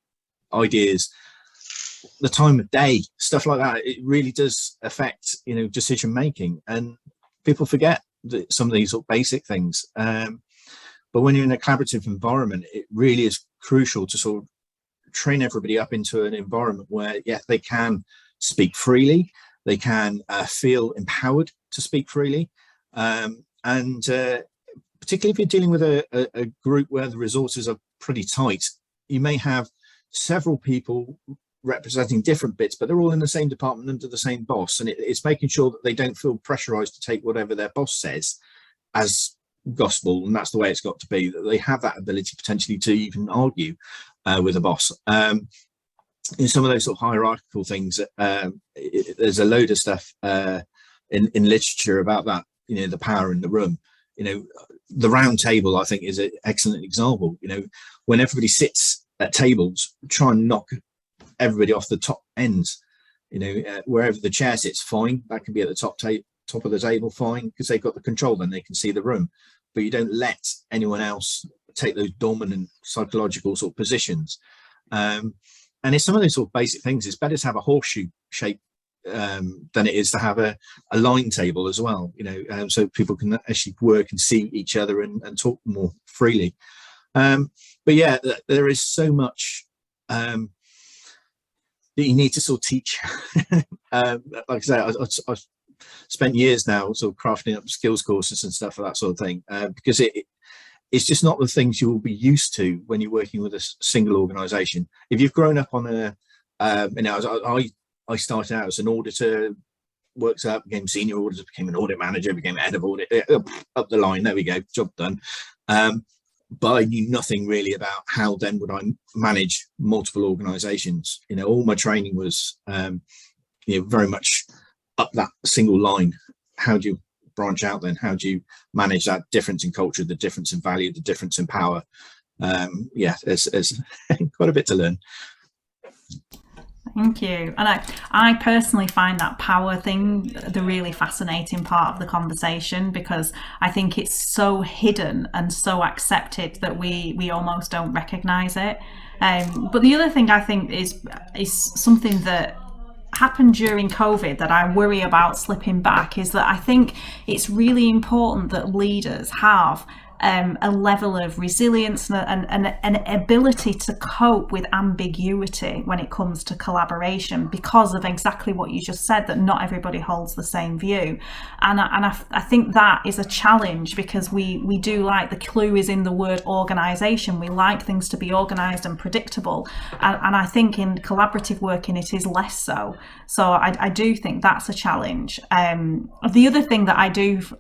ideas, the time of day, stuff like that. It really does affect, you know, decision making, and people forget that some of these sort of basic things. But when you're in a collaborative environment, it really is crucial to sort of train everybody up into an environment where, yeah, they can speak freely, they can feel empowered to speak freely, and particularly if you're dealing with a group where the resources are pretty tight, you may have several people representing different bits, but they're all in the same department under the same boss, and it's making sure that they don't feel pressurized to take whatever their boss says as gospel, and that's the way it's got to be, that they have that ability potentially to even argue with a boss. In some of those sort of hierarchical things, there's a load of stuff in literature about that, you know, the power in the room. You know, the round table, I think, is an excellent example. You know, when everybody sits at tables, try and knock everybody off the top ends. You know, wherever the chair sits, fine, that can be at the top of the table, fine, because they've got the control, then they can see the room. But you don't let anyone else take those dominant psychological sort of positions. And it's some of those sort of basic things. It's better to have a horseshoe shape than it is to have a line table as well, you know, so people can actually work and see each other and talk more freely. But yeah, there is so much that you need to sort of teach. Like I say, I've spent years now sort of crafting up skills courses and stuff for that sort of thing, because it's just not the things you will be used to when you're working with a single organization. If you've grown up on you know, I started out as an auditor, worked up, became senior auditor, became an audit manager, became head of audit, up the line, there we go, job done. But I knew nothing really about how then would I manage multiple organizations. You know, all my training was, you know, very much up that single line. How do you branch out then? How do you manage that difference in culture, the difference in value, the difference in power? Yeah, there's quite a bit to learn. Thank you. And I personally find that power thing the really fascinating part of the conversation, because I think it's so hidden and so accepted that we almost don't recognize it. But the other thing I think is something that happened during COVID that I worry about slipping back, is that I think it's really important that leaders have a level of resilience and an ability to cope with ambiguity when it comes to collaboration, because of exactly what you just said, that not everybody holds the same view. And I think that is a challenge, because we do like, the clue is in the word organisation. We like things to be organised and predictable, and I think in collaborative working it is less so. So I do think that's a challenge. The other thing that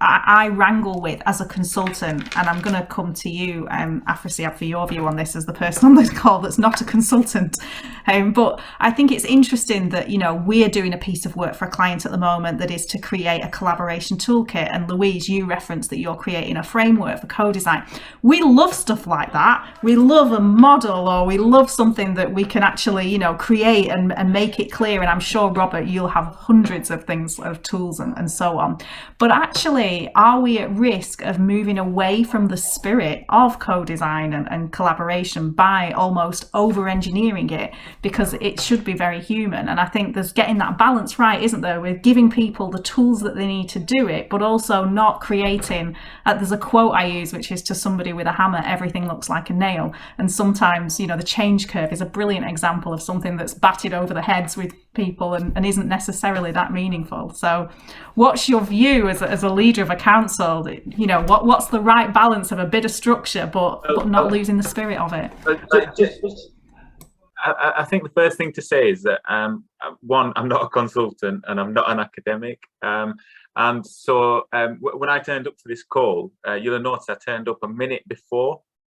I wrangle with as a consultant, and I'm going to come to you, Afrasiab, for your view on this as the person on this call that's not a consultant. But I think it's interesting that, you know, we're doing a piece of work for a client at the moment that is to create a collaboration toolkit. And Louise, you referenced that you're creating a framework for co-design. We love stuff like that. We love a model, or we love something that we can actually, you know, create and make it clear. And I'm sure, Robert, you'll have hundreds of things, of tools and so on. But actually, are we at risk of moving away from the spirit of co-design and collaboration by almost over-engineering it, because it should be very human? And I think there's getting that balance right, isn't there, with giving people the tools that they need to do it, but also not creating, there's a quote I use, which is, to somebody with a hammer, everything looks like a nail. And sometimes, you know, the change curve is a brilliant example of something that's batted over the heads with people and isn't necessarily that meaningful. So what's your view as a leader of a council? You know, what's the right balance of a bit of structure but not losing the spirit of it? I think the first thing to say is that one, I'm not a consultant and I'm not an academic, and so when I turned up to this call, you'll have noticed I turned up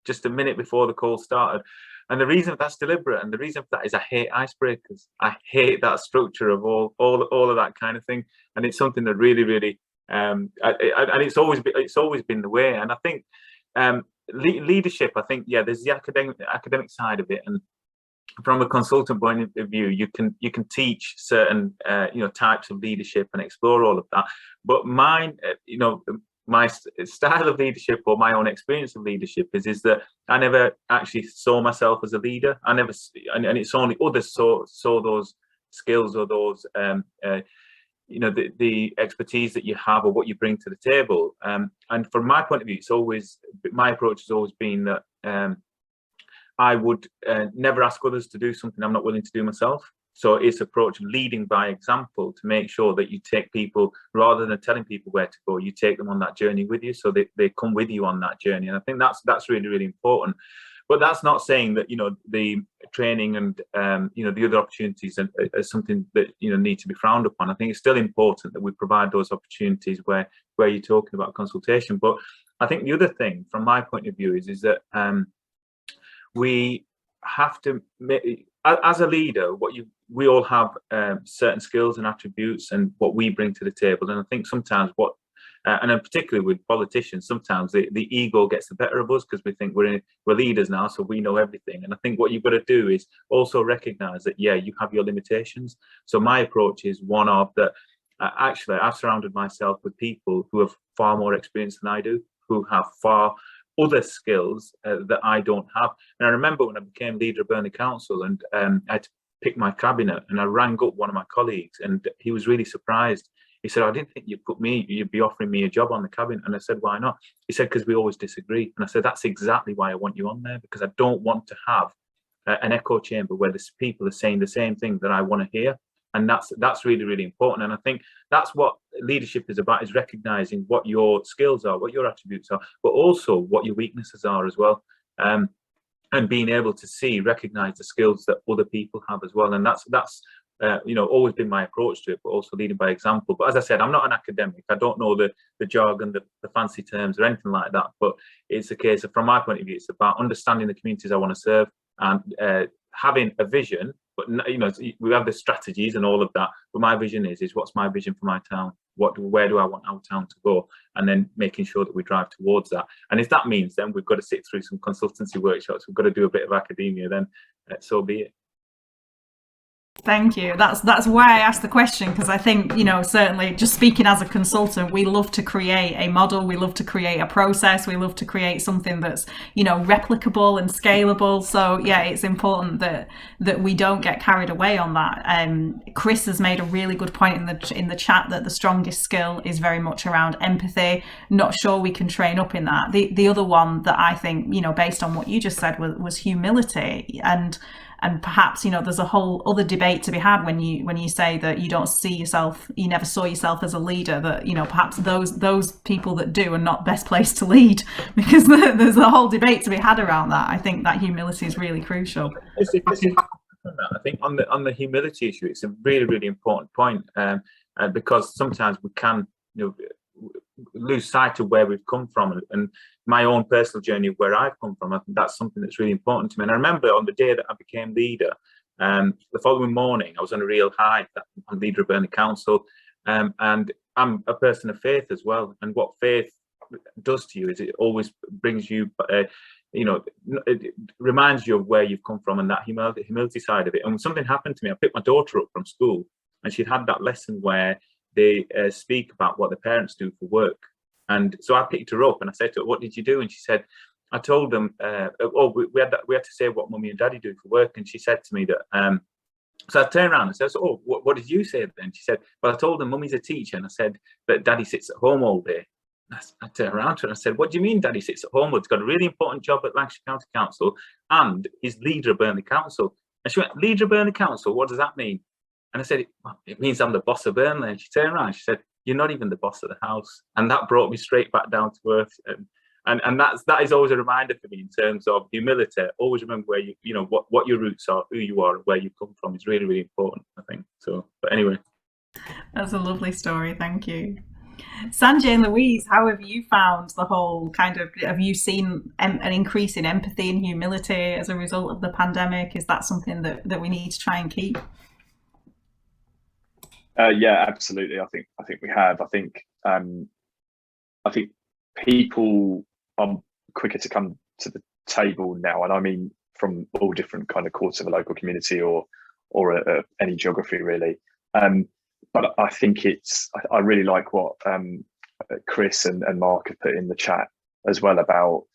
just a minute before the call started. And the reason that's deliberate, and the reason for that is I hate icebreakers. I hate that structure of all of that kind of thing, and it's something that really and it's always been the way. And I think leadership, I think, yeah, there's the academic side of it, and from a consultant point of view, you can teach certain types of leadership and explore all of that. But mine, my style of leadership, or my own experience of leadership, is that I never actually saw myself as a leader. I never, and it's only others saw those skills or those the expertise that you have or what you bring to the table. And from my point of view, my approach has always been that I would never ask others to do something I'm not willing to do myself. So it's approach of leading by example, to make sure that you take people, rather than telling people where to go, you take them on that journey with you, so they come with you on that journey. And I think that's really important. But that's not saying that the training and the other opportunities are something that need to be frowned upon. I think it's still important that we provide those opportunities where you're talking about consultation. But I think the other thing, from my point of view, is that we have to, as a leader, we all have certain skills and attributes and what we bring to the table. And I think sometimes and then particularly with politicians, sometimes the ego gets the better of us, because we think we're leaders now, so we know everything. And I think what you've got to do is also recognize that, yeah, you have your limitations. So my approach is one of that. Actually, I've surrounded myself with people who have far more experience than I do, who have far other skills that I don't have. And I remember when I became leader of Burnley Council, and I had to pick my cabinet, and I rang up one of my colleagues, and he was really surprised. He said, "I didn't think you'd be offering me a job on the cabinet." And I said, "Why not?" He said, "Because we always disagree." And I said, "That's exactly why I want you on there, because I don't want to have an echo chamber where the people are saying the same thing that I want to hear." And that's really important. And I think that's what leadership is about, is recognizing what your skills are, what your attributes are, but also what your weaknesses are as well. And being able to recognize the skills that other people have as well. And that's always been my approach to it, but also leading by example. But as I said, I'm not an academic. I don't know the jargon, the fancy terms or anything like that. But it's a case of, from my point of view, it's about understanding the communities I want to serve, and having a vision. But we have the strategies and all of that. But my vision is what's my vision for my town? Where do I want our town to go? And then making sure that we drive towards that. And if that means then we've got to sit through some consultancy workshops, we've got to do a bit of academia, then so be it. Thank you. That's why I asked the question, because I think, certainly just speaking as a consultant, we love to create a model, we love to create a process, we love to create something that's, replicable and scalable. So yeah, it's important that we don't get carried away on that. Chris has made a really good point in the chat that the strongest skill is very much around empathy. Not sure we can train up in that. The other one that I think, based on what you just said, was humility. And perhaps, there's a whole other debate to be had when you say that you never saw yourself as a leader, that, perhaps those people that do are not best placed to lead, because there's a whole debate to be had around that. I think that humility is really crucial. I think on the humility issue, it's a really important point, because sometimes we can, lose sight of where we've come from, and my own personal journey of where I've come from. I think that's something that's really important to me. And I remember on the day that I became leader, the following morning, I was on a real high. I'm leader of Burnley Council, and I'm a person of faith as well. And what faith does to you is it always brings you, it reminds you of where you've come from, and that humility side of it. And when something happened to me, I picked my daughter up from school, and she'd had that lesson where they speak about what the parents do for work. And so I picked her up and I said to her, "What did you do?" And she said, "I told them, we had to say what mummy and daddy do for work." And she said to me that, so I turned around and said, "Oh, what did you say then?" She said, "Well, I told them mummy's a teacher, and I said that daddy sits at home all day." I turned around to her and I said, "What do you mean daddy sits at home? Well, he's got a really important job at Lancashire County Council, and he's leader of Burnley Council." And she went, "Leader of Burnley Council, what does that mean?" And I said, it means I'm the boss of Burnley. And she turned around and she said, you're not even the boss of the house. And that brought me straight back down to earth. And that is always a reminder for me in terms of humility. Always remember where you know what your roots are, who you are, and where you come from is really, really important, I think. So, but anyway. That's a lovely story. Thank you. Sanjay and Louise, how have you found the whole have you seen an increase in empathy and humility as a result of the pandemic? Is that something that we need to try and keep? Yeah, absolutely. I think we have. I think people are quicker to come to the table now, and I mean from all different kind of quarters of a local community or any geography really. But I think I really like what Chris and Mark have put in the chat as well about,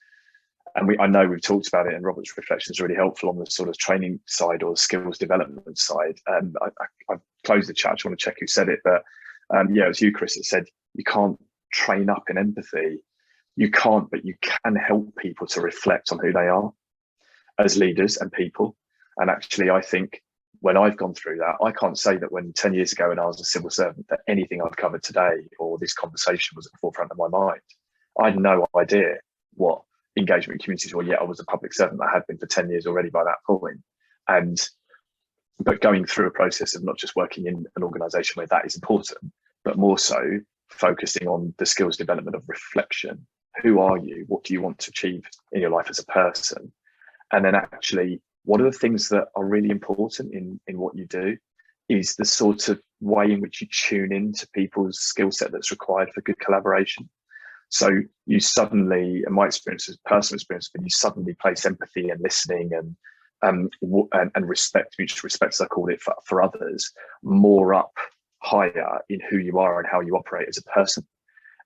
and I know we've talked about it, and Robert's reflection is really helpful on the sort of training side or skills development side. I've closed the chat. I just want to check who said it, but yeah, it was you, Chris, that said you can't train up in empathy. You can't, but you can help people to reflect on who they are as leaders and people. And actually, I think when I've gone through that, I can't say that when 10 years ago when I was a civil servant that anything I've covered today or this conversation was at the forefront of my mind. I had no idea what engagement with communities were, yet I was a public servant. I had been for 10 years already by that point. But going through a process of not just working in an organisation where that is important, but more so focusing on the skills development of reflection. Who are you? What do you want to achieve in your life as a person? And then actually, what are the things that are really important in what you do? Is the sort of way in which you tune into people's skill set that's required for good collaboration. So you suddenly, in my experience, as personal experience, but you suddenly place empathy and listening and respect, mutual respect, as I called it, for others, more up higher in who you are and how you operate as a person.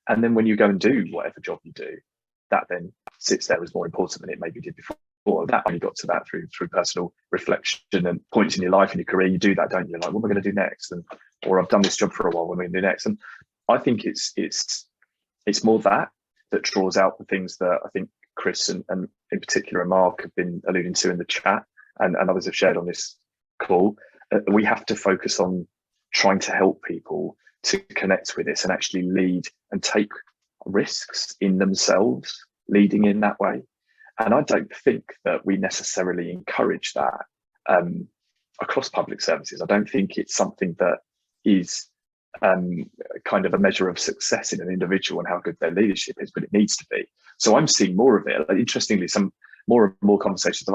And then when you go and do whatever job you do, that then sits there as more important than it maybe did before. That only got to that through personal reflection and points in your life and your career. You do that, don't you? Like, what am I going to do next? Or I've done this job for a while. What am I going to do next? And I think it's more that draws out the things that I think Chris and in particular Mark have been alluding to in the chat and others have shared on this call. We have to focus on trying to help people to connect with this and actually lead and take risks in themselves, leading in that way. And I don't think that we necessarily encourage that across public services. I don't think it's something that is kind of a measure of success in an individual and how good their leadership is, but it needs to be. So I'm seeing more of it. Interestingly, some more and more conversations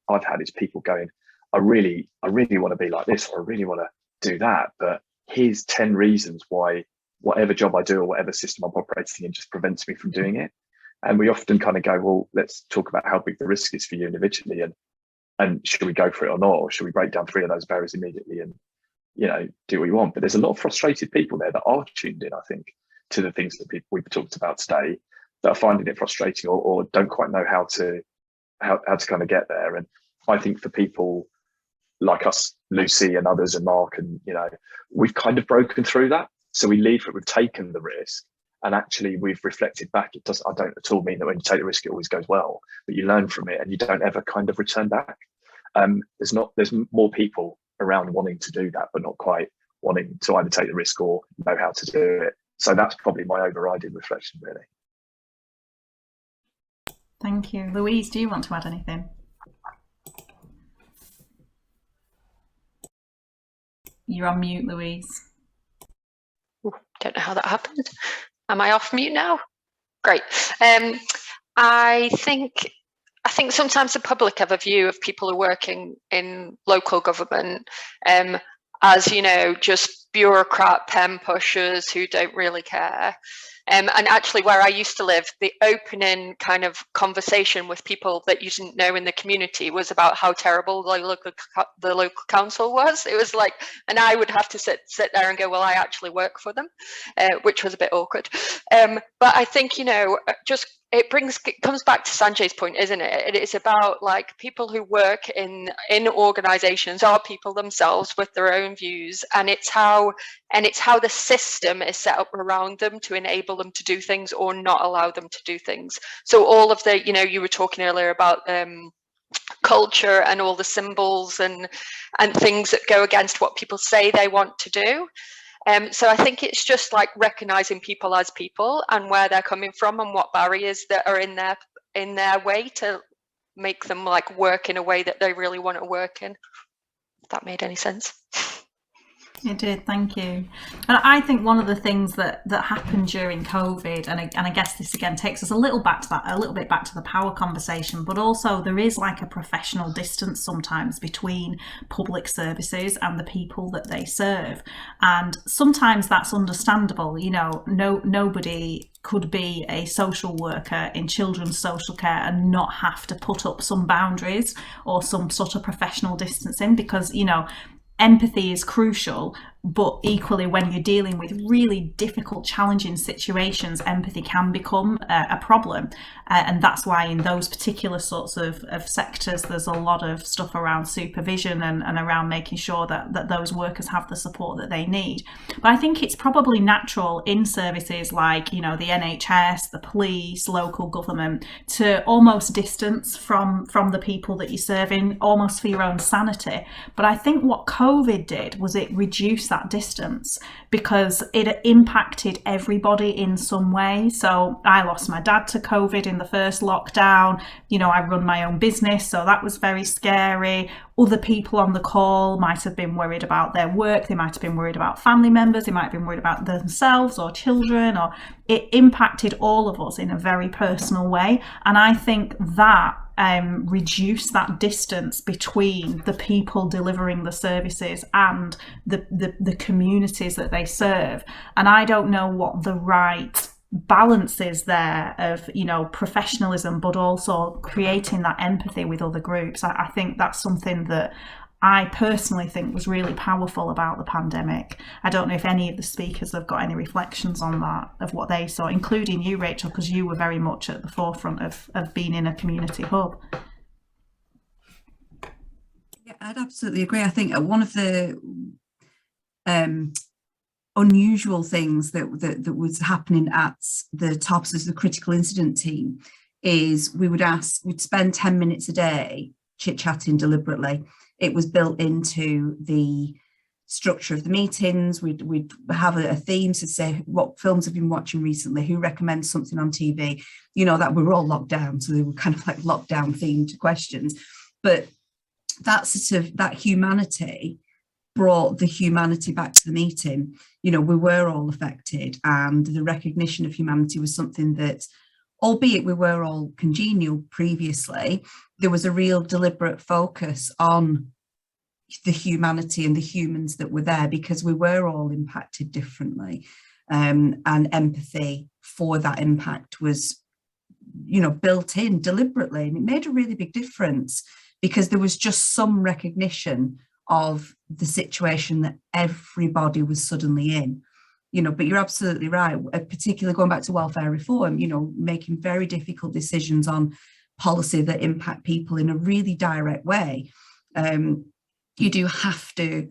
I've had is people going, I really want to be like this, or I really want to do that, but here's 10 reasons why whatever job I do or whatever system I'm operating in just prevents me from doing it. And we often kind of go, well, let's talk about how big the risk is for you individually, and should we go for it or not, or should we break down 3 of those barriers immediately and do what you want? But there's a lot of frustrated people there that are tuned in, I think, to the things that we've talked about today, that are finding it frustrating or don't quite know how to kind of get there. And I think for people like us, Lucy and others and Mark, and we've kind of broken through that. So we leave it, we've taken the risk. And actually, we've reflected back. I don't at all mean that when you take the risk, it always goes well, but you learn from it and you don't ever kind of return back. There's more people around wanting to do that, but not quite wanting to either take the risk or know how to do it. So that's probably my overriding reflection, really. Thank you. Louise, do you want to add anything? You're on mute, Louise. Don't know how that happened. Am I off mute now? Great. I think sometimes the public have a view of people who are working in local government as, just bureaucrat pen pushers who don't really care. And actually, where I used to live, the opening kind of conversation with people that you didn't know in the community was about how terrible the local council was. It was like, and I would have to sit there and go, well, I actually work for them, which was a bit awkward. But I think, it comes back to Sanjay's point, isn't it? It is about like people who work in organizations are people themselves with their own views, and it's how the system is set up around them to enable them to do things or not allow them to do things. So all of the, you were talking earlier about culture and all the symbols and things that go against what people say they want to do. So I think it's just like recognizing people as people and where they're coming from and what barriers that are in their way to make them like work in a way that they really want to work in. If that made any sense. It did, thank you. And I think one of the things that happened during COVID, and I guess this again takes us a little bit back to the power conversation, but also there is like a professional distance sometimes between public services and the people that they serve, and sometimes that's understandable. You know, nobody could be a social worker in children's social care and not have to put up some boundaries or some sort of professional distancing, because, you know, empathy is crucial, but equally when you're dealing with really difficult, challenging situations, empathy can become a problem. And that's why in those particular sorts of sectors, there's a lot of stuff around supervision and around making sure that those workers have the support that they need. But I think it's probably natural in services like, you know, the NHS, the police, local government, to almost distance from the people that you're serving, almost for your own sanity. But I think what COVID did was it reduced that distance, because it impacted everybody in some way. So I lost my dad to COVID in the first lockdown. You know, I run my own business, so that was very scary. Other people on the call might have been worried about their work, they might have been worried about family members, they might have been worried about themselves or children, or it impacted all of us in a very personal way. And I think that reduce that distance between the people delivering the services and the communities that they serve. And I don't know what the right balance is there of, you know, professionalism, but also creating that empathy with other groups. I think that's something that I personally think was really powerful about the pandemic. I don't know if any of the speakers have got any reflections on that, of what they saw, including you, Rachel, because you were very much at the forefront of being in a community hub. Yeah, I'd absolutely agree. I think one of the unusual things that was happening at the tops of the critical incident team is we'd spend 10 minutes a day chit-chatting deliberately. It was built into the structure of the meetings. We'd have a theme to say what films have been watching recently, who recommends something on TV, you know, that we were all locked down, so they were kind of like lockdown themed questions. But that sort of, that humanity brought the humanity back to the meeting. You know, we were all affected, and the recognition of humanity was something that, albeit we were all congenial previously, there was a real deliberate focus on the humanity and the humans that were there, because we were all impacted differently. And empathy for that impact was, you know, built in deliberately, and it made a really big difference, because there was just some recognition of the situation that everybody was suddenly in. You know, but you're absolutely right, particularly going back to welfare reform, you know, making very difficult decisions on policy that impact people in a really direct way. You do have to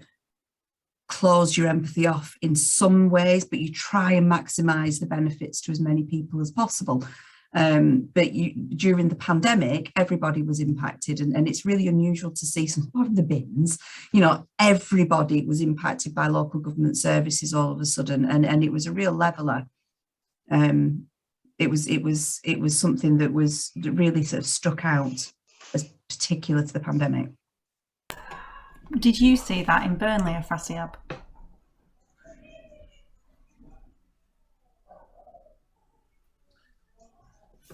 close your empathy off in some ways, but you try and maximise the benefits to as many people as possible. But during the pandemic, everybody was impacted, and it's really unusual to see some of the bins, you know, everybody was impacted by local government services all of a sudden, and it was a real leveller. It was something that really sort of stuck out as particular to the pandemic. Did you see that in Burnley, Afrasiab?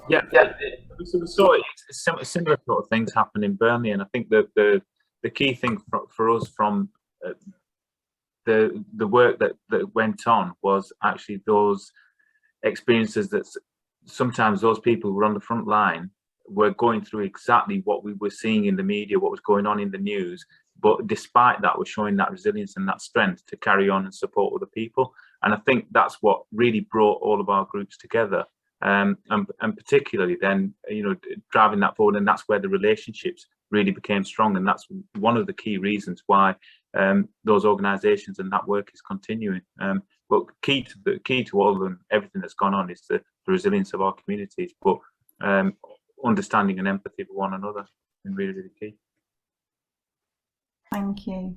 Yeah. So we saw similar sort of things happen in Burnley, and I think that the key thing for us from the work that went on was actually those experiences that sometimes those people who were on the front line were going through exactly what we were seeing in the media, what was going on in the news. But despite that, we're showing that resilience and that strength to carry on and support other people. And I think that's what really brought all of our groups together. And particularly then, you know, driving that forward, and that's where the relationships really became strong, and that's one of the key reasons why those organisations and that work is continuing. But key to all of them, everything that's gone on, is the resilience of our communities, but understanding and empathy for one another. really, really key. Thank you.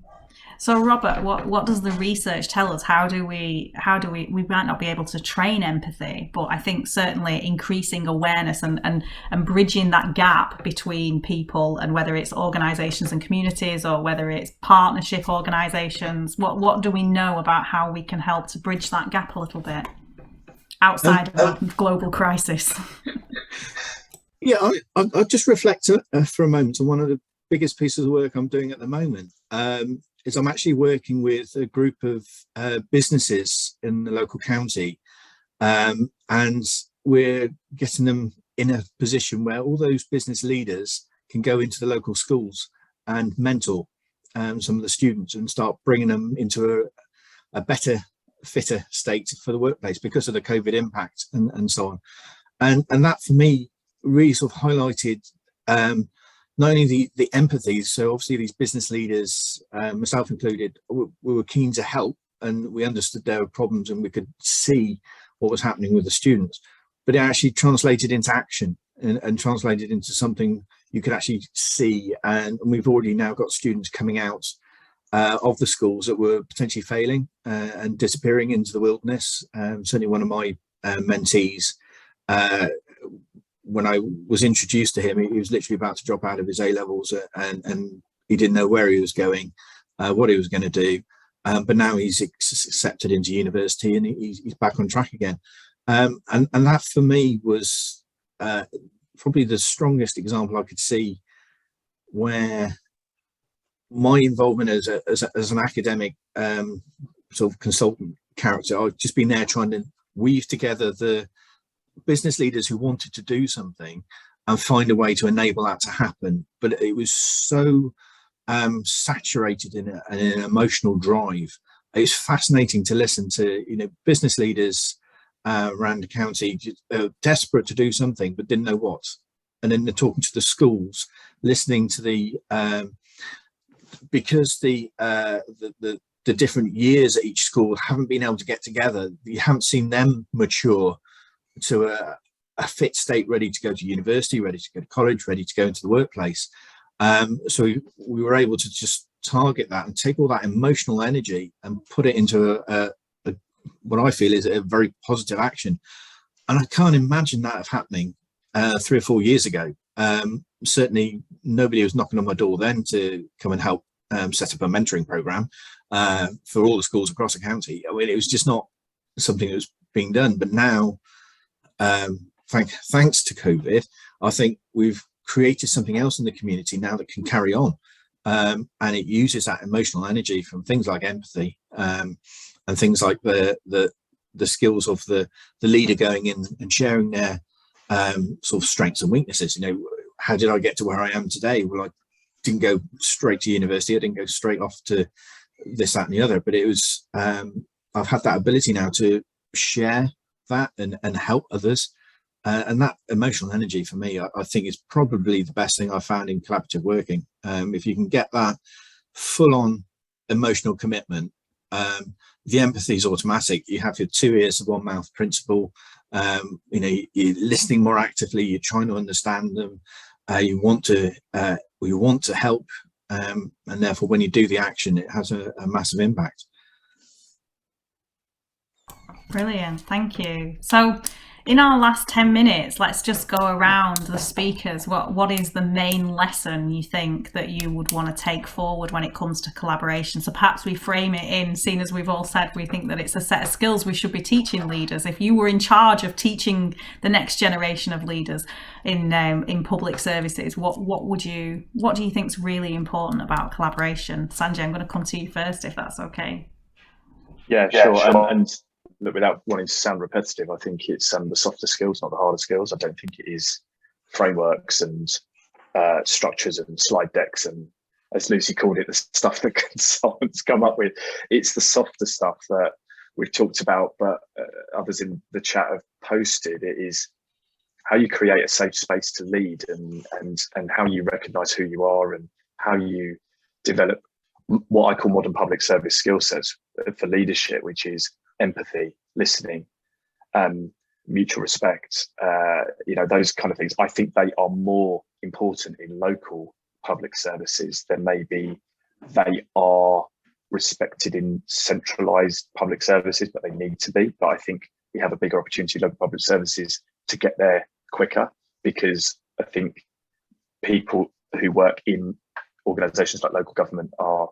So Robert, what does the research tell us? How do we might not be able to train empathy, but I think certainly increasing awareness and bridging that gap between people, and whether it's organisations and communities or whether it's partnership organisations, what do we know about how we can help to bridge that gap a little bit outside of a global crisis? Yeah, I'll just reflect for a moment on one of the biggest pieces of work I'm doing at the moment. Is I'm actually working with a group of businesses in the local county, and we're getting them in a position where all those business leaders can go into the local schools and mentor some of the students and start bringing them into a better, fitter state for the workplace because of the COVID impact and so on. And that for me really sort of highlighted not only the empathy. So obviously these business leaders, myself included, we were keen to help, and we understood there were problems and we could see what was happening with the students, but it actually translated into action and translated into something you could actually see. And we've already now got students coming out of the schools that were potentially failing and disappearing into the wilderness. Certainly one of my mentees, when I was introduced to him, he was literally about to drop out of his A-levels and he didn't know where he was going, what he was going to do. But now he's accepted into university and he's back on track again. And that for me was probably the strongest example I could see where my involvement as an academic sort of consultant character, I've just been there trying to weave together the business leaders who wanted to do something and find a way to enable that to happen. But it was so saturated in an emotional drive. It's fascinating to listen to, business leaders around the county desperate to do something but didn't know what. And then they're talking to the schools, listening to the because the different years at each school haven't been able to get together. You haven't seen them mature to a fit state, ready to go to university, ready to go to college, ready to go into the workplace. So we were able to just target that and take all that emotional energy and put it into what I feel is a very positive action. And I can't imagine that happening 3 or 4 years ago. Certainly nobody was knocking on my door then to come and help set up a mentoring program for all the schools across the county. I mean, it was just not something that was being done. But now, thanks to COVID, I think we've created something else in the community now that can carry on, and it uses that emotional energy from things like empathy and things like the skills of the leader going in and sharing their sort of strengths and weaknesses. How did I get to where I am today? Well, I didn't go straight to university. I didn't go straight off to this, that, and the other. But it was I've had that ability now to share that and help others. And that emotional energy for me, I think is probably the best thing I've found in collaborative working. If you can get that full-on emotional commitment, the empathy is automatic. You have your 2 ears to 1 mouth principle. You're listening more actively. You're trying to understand them. You want to help, and therefore, when you do the action, it has a massive impact. Brilliant, thank you. So in our last 10 minutes, let's just go around the speakers. What is the main lesson you think that you would want to take forward when it comes to collaboration? So perhaps we frame it in, seeing as we've all said we think that it's a set of skills we should be teaching leaders. If you were in charge of teaching the next generation of leaders in public services, what do you think is really important about collaboration? Sanjay, I'm going to come to you first, if that's okay. Yeah, sure. And look, without wanting to sound repetitive, I think it's the softer skills, not the harder skills. I don't think it is frameworks and structures and slide decks and, as Lucy called it, the stuff that consultants come up with. It's the softer stuff that we've talked about, but others in the chat have posted. It is how you create a safe space to lead and how you recognise who you are and how you develop what I call modern public service skill sets for leadership, which is empathy, listening, mutual respect, those kind of things. I think they are more important in local public services, then maybe they are respected in centralised public services, but they need to be. But I think we have a bigger opportunity in local public services to get there quicker, because I think people who work in organisations like local government are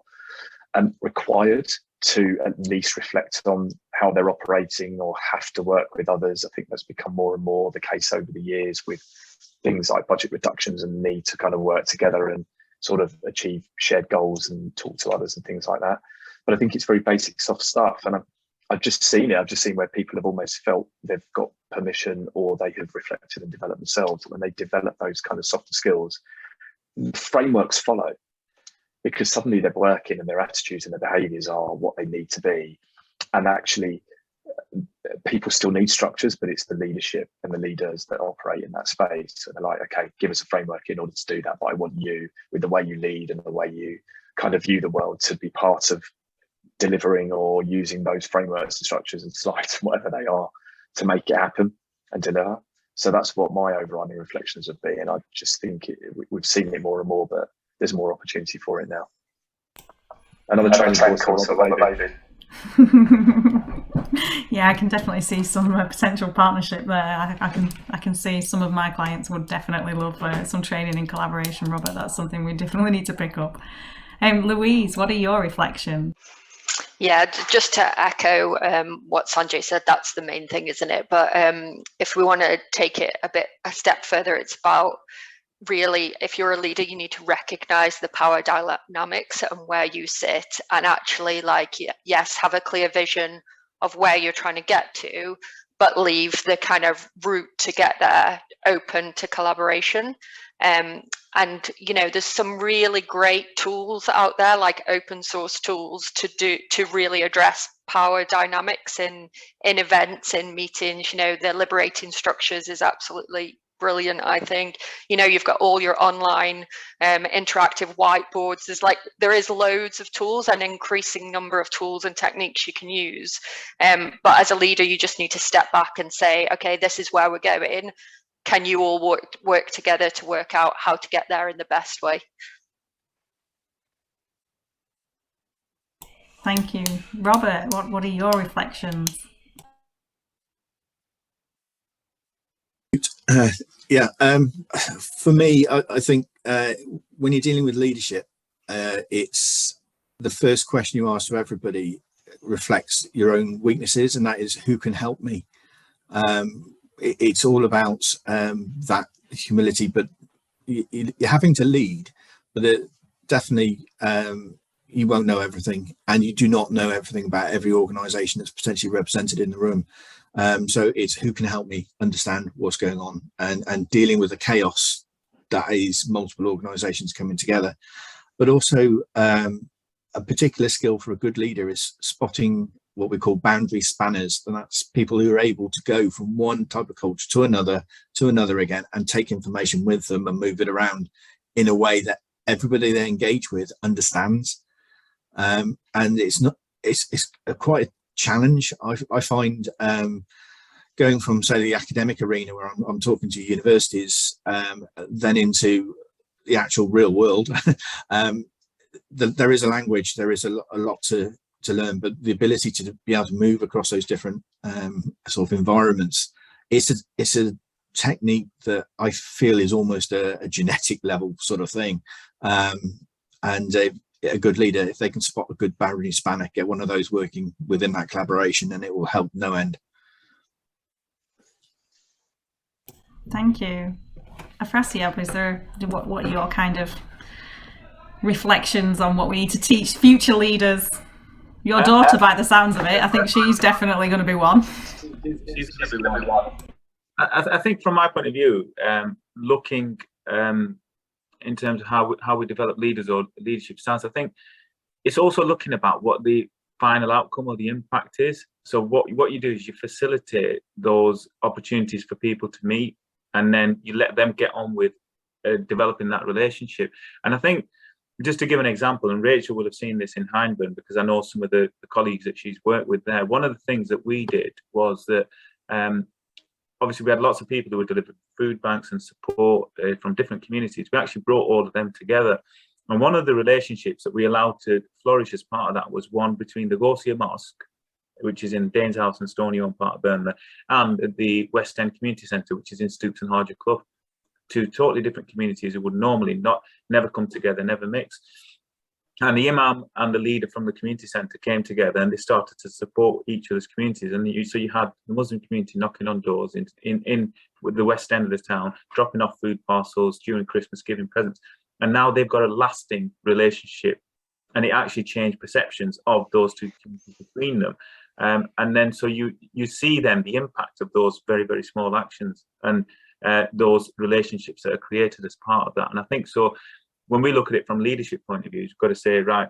required to at least reflect on how they're operating or have to work with others. I think that's become more and more the case over the years, with things like budget reductions and the need to kind of work together and sort of achieve shared goals and talk to others and things like that. But I think it's very basic, soft stuff. And I've just seen it. I've just seen where people have almost felt they've got permission, or they have reflected and developed themselves. When they develop those kind of softer skills, frameworks follow, because suddenly they're working and their attitudes and their behaviours are what they need to be. And actually, people still need structures, but it's the leadership and the leaders that operate in that space. So they're like, okay, give us a framework in order to do that, but I want you, with the way you lead and the way you kind of view the world, to be part of delivering or using those frameworks and structures and slides, whatever they are, to make it happen and deliver. So that's what my overriding reflections would be. And I just think we've seen it more and more, but there's more opportunity for it now. Another training course for baby. Yeah, I can definitely see some potential partnership there. I can see some of my clients would definitely love some training in collaboration, Robert. That's something we definitely need to pick up. Louise, what are your reflections? Yeah, just to echo what Sanjay said, that's the main thing, isn't it? But if we want to take it a step further, it's about, really, if you're a leader, you need to recognize the power dynamics and where you sit, and actually, like, yes, have a clear vision of where you're trying to get to, but leave the kind of route to get there open to collaboration. And you know, there's some really great tools out there, like open source tools, to really address power dynamics in events, in meetings. You know, the liberating structures is absolutely brilliant. I think, you know, you've got all your online interactive whiteboards. There is loads of tools, an increasing number of tools and techniques you can use, but as a leader, you just need to step back and say, okay, this is where we're going. Can you all work together to work out how to get there in the best way? Thank you. Robert, what are your reflections? For me, I think when you're dealing with leadership, it's the first question you ask to everybody reflects your own weaknesses, and that is, who can help me? It's all about that humility, but you're having to lead, but definitely you won't know everything, and you do not know everything about every organisation that's potentially represented in the room. So it's, who can help me understand what's going on, and dealing with the chaos that is multiple organisations coming together. But also a particular skill for a good leader is spotting what we call boundary spanners, and that's people who are able to go from one type of culture to another again, and take information with them and move it around in a way that everybody they engage with understands. And it's quite a challenge, I find, going from, say, the academic arena where I'm talking to universities, then into the actual real world. There is a language, there is a lot to learn, but the ability to be able to move across those different sort of environments, it's a technique that I feel is almost a genetic level sort of thing. And a good leader, if they can spot a good boundary spanner, get one of those working within that collaboration, and it will help no end. Thank you. Afrasiab, what are your kind of reflections on what we need to teach future leaders? Your daughter, by the sounds of it, I think she's definitely going to be one. She's going to be one. I think from my point of view, looking in terms of how we develop leaders or leadership styles, I think it's also looking about what the final outcome or the impact is. So what you do is you facilitate those opportunities for people to meet, and then you let them get on with developing that relationship. And I think, just to give an example, and Rachel will have seen this in Hindburn, because I know some of the colleagues that she's worked with there, one of the things that we did was that obviously we had lots of people who were delivering food banks and support from different communities. We actually brought all of them together. And one of the relationships that we allowed to flourish as part of that was one between the Gorsia Mosque, which is in Danes House and Stoney-on part of Burnley, and the West End Community Centre, which is in Stoops and Harger Clough. Two totally different communities who would normally never come together, never mix. And the imam and the leader from the community centre came together, and they started to support each other's communities. And so you had the Muslim community knocking on doors in with the West End of the town, dropping off food parcels during Christmas, giving presents. And now they've got a lasting relationship, and it actually changed perceptions of those two communities between them. And then so you see then the impact of those very, very small actions and those relationships that are created as part of that. And I think so when we look at it from leadership point of view, you've got to say, right,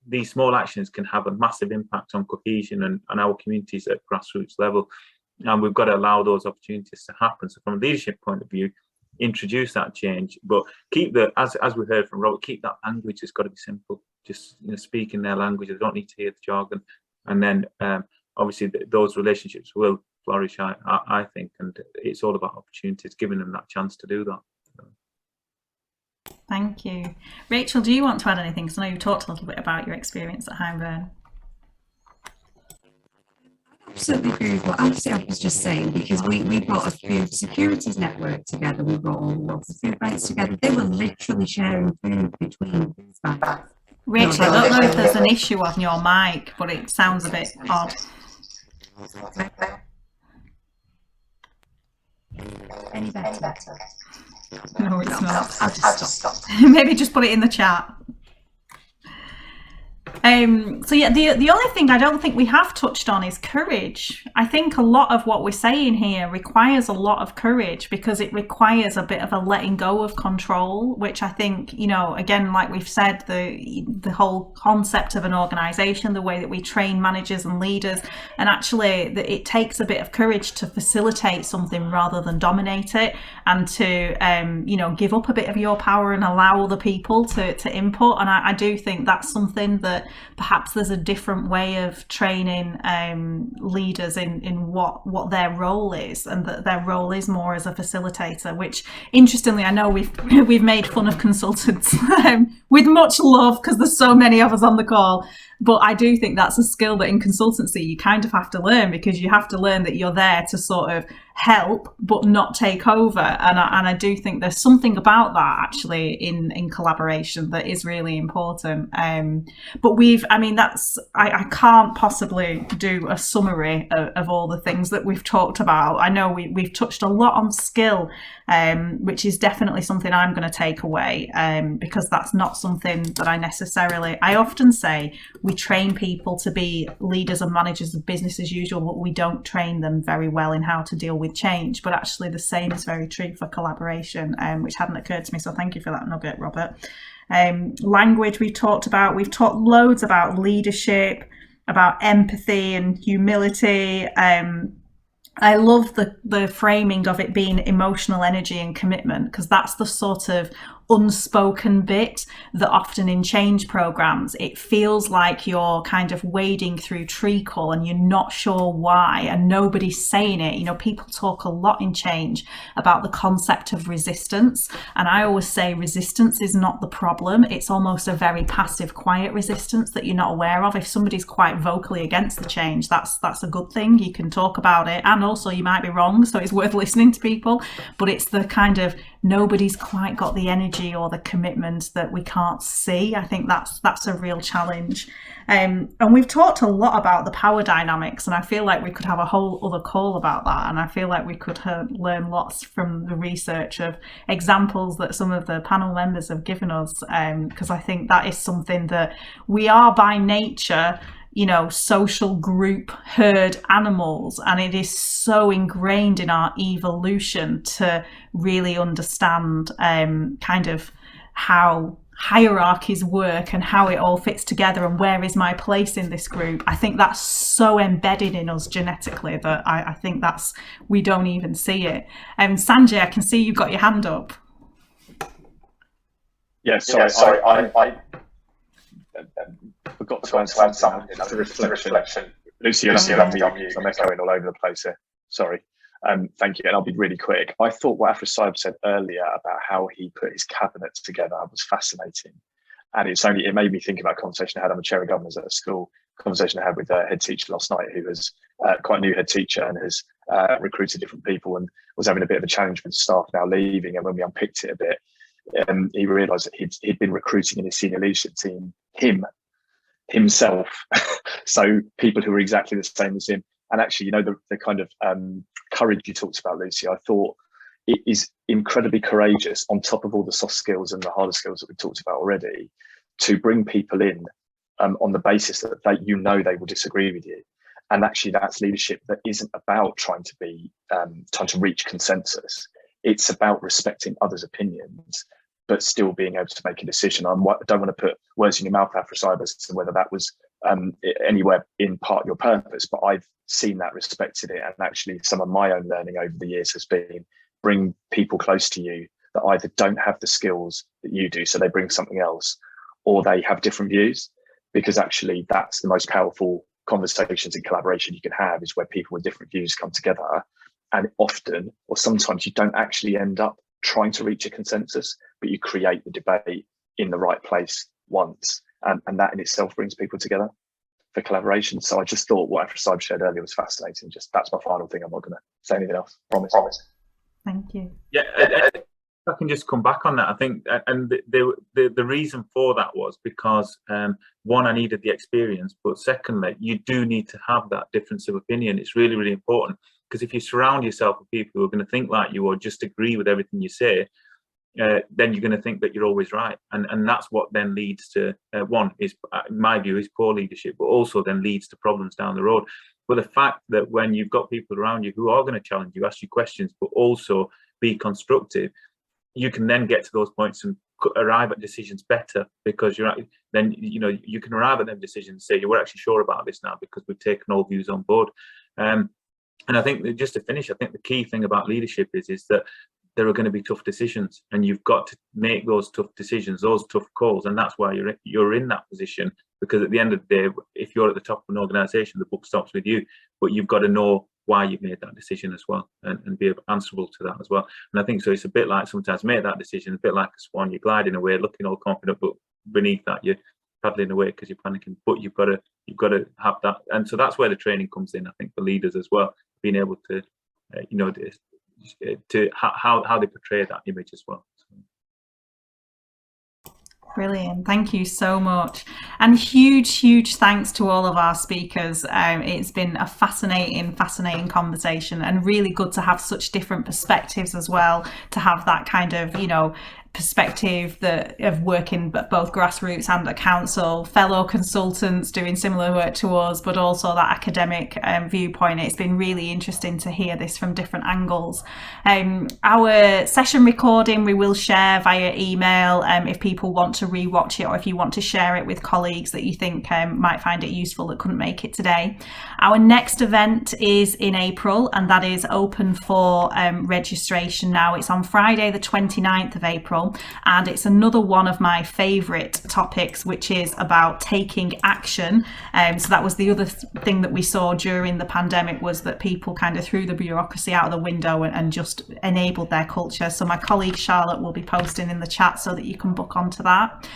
these small actions can have a massive impact on cohesion and our communities at grassroots level. And we've got to allow those opportunities to happen. So from a leadership point of view, introduce that change, but keep as we heard from Robert, keep that language. It's got to be simple. Just speak in their language. They don't need to hear the jargon. And then obviously those relationships will flourish, I think, and it's all about opportunities, giving them that chance to do that. Thank you. Rachel, do you want to add anything? Because I know you talked a little bit about your experience at Hyndburn. I absolutely agree with what Afrasiab was just saying, because we brought a food securities network together. We brought all the local food banks together. They were literally sharing food between food banks. Rachel, I don't know if there's an issue on your mic, but it sounds a bit odd. Any better? No, it's not. I'll just stop. Maybe just put it in the chat. So yeah, the only thing I don't think we have touched on is courage. I think a lot of what we're saying here requires a lot of courage, because it requires a bit of a letting go of control, which I think, again, like we've said, the whole concept of an organisation, the way that we train managers and leaders, and actually it takes a bit of courage to facilitate something rather than dominate it, and to give up a bit of your power and allow other people to input. And I do think that's something that perhaps there's a different way of training leaders in what their role is, and that their role is more as a facilitator, which interestingly I know we've made fun of consultants with much love, because there's so many of us on the call, but I do think that's a skill that in consultancy you kind of have to learn, because you have to learn that you're there to sort of help but not take over, and I do think there's something about that actually in collaboration that is really important. But I can't possibly do a summary of all the things that we've talked about. I know we've touched a lot on skill, which is definitely something I'm going to take away, because that's not something that I often say we train people to be leaders and managers of business as usual, but we don't train them very well in how to deal with change. But actually the same is very true for collaboration, which hadn't occurred to me, so thank you for that nugget, Robert. Language we've talked loads about leadership, about empathy and humility. I love the framing of it being emotional energy and commitment, because that's the sort of unspoken bit that often in change programs it feels like you're kind of wading through treacle and you're not sure why, and nobody's saying it. People talk a lot in change about the concept of resistance, and I always say resistance is not the problem. It's almost a very passive, quiet resistance that you're not aware of. If somebody's quite vocally against the change, that's a good thing. You can talk about it, and also you might be wrong, so it's worth listening to people. But it's the kind of nobody's quite got the energy or the commitment that we can't see. I think that's a real challenge. And we've talked a lot about the power dynamics, and I feel like we could have a whole other call about that, and I feel like we could learn lots from the research of examples that some of the panel members have given us, because I think that is something that we are by nature social group herd animals, and it is so ingrained in our evolution to really understand kind of how hierarchies work and how it all fits together and where is my place in this group. I think that's so embedded in us genetically that I think we don't even see it. Sanjay, I can see you've got your hand up. Yeah, sorry. I forgot to add something. It's a reflection. Lucy, you'll have me on mute. I'm echoing all over the place here. Sorry. Thank you, and I'll be really quick. I thought what Afrasiab said earlier about how he put his cabinet together was fascinating, and it made me think about a conversation I had. I'm a chair of governors at a school. Conversation I had with a head teacher last night, who was quite a new head teacher and has recruited different people and was having a bit of a challenge with staff now leaving. And when we unpicked it a bit, he realised that he'd been recruiting in his senior leadership team himself, so people who were exactly the same as him. And actually, the kind of courage you talked about, Lucy, I thought it is incredibly courageous, on top of all the soft skills and the harder skills that we talked about already, to bring people in on the basis that they will disagree with you. And actually, that's leadership that isn't about trying to reach consensus. It's about respecting others' opinions, but still being able to make a decision. I don't want to put words in your mouth, Afrasiab, as to whether that was anywhere in part of your purpose, but I've seen that, respected it. And actually, some of my own learning over the years has been bring people close to you that either don't have the skills that you do, so they bring something else, or they have different views, because actually that's the most powerful conversations and collaboration you can have, is where people with different views come together. And often, or sometimes, you don't actually end up trying to reach a consensus, but you create the debate in the right place once, and that in itself brings people together for collaboration. So I just thought what Afrasiab shared earlier was fascinating. That's my final thing. I'm not going to say anything else. Promise. Thank you. Yeah, if I can just come back on that. I think, and the reason for that was because one, I needed the experience, but secondly, you do need to have that difference of opinion. It's really, really important, because if you surround yourself with people who are going to think like you or just agree with everything you say, then you're going to think that you're always right, and that's what then leads to one is, in my view, is poor leadership, but also then leads to problems down the road. But the fact that when you've got people around you who are going to challenge you, ask you questions, but also be constructive, you can then get to those points and arrive at decisions better, because then you can arrive at them decisions and say, we're actually sure about this now because we've taken all views on board. And I think that, just to finish, I think the key thing about leadership is that there are going to be tough decisions, and you've got to make those tough decisions, those tough calls, and that's why you're in that position. Because at the end of the day, if you're at the top of an organisation, the buck stops with you, but you've got to know why you've made that decision as well, and be answerable to that as well. And I think so. It's a bit like sometimes make that decision, a bit like a swan. You're gliding away, looking all confident, but beneath that you're paddling away because you're panicking. But you've got to have that, and so that's where the training comes in. I think for leaders as well, being able to, to how they portray that image as well. Brilliant. Thank you so much. And huge thanks to all of our speakers. It's been a fascinating conversation, and really good to have such different perspectives as well, to have that kind of, perspective of working both grassroots and at council, fellow consultants doing similar work to us, but also that academic viewpoint. It's been really interesting to hear this from different angles. Our session recording we will share via email if people want to rewatch it, or if you want to share it with colleagues that you think might find it useful that couldn't make it today. Our next event is in April, and that is open for registration now. It's on Friday the 29th of April. And it's another one of my favourite topics, which is about taking action. So that was the other thing that we saw during the pandemic, was that people kind of threw the bureaucracy out of the window and just enabled their culture. So my colleague Charlotte will be posting in the chat so that you can book onto that.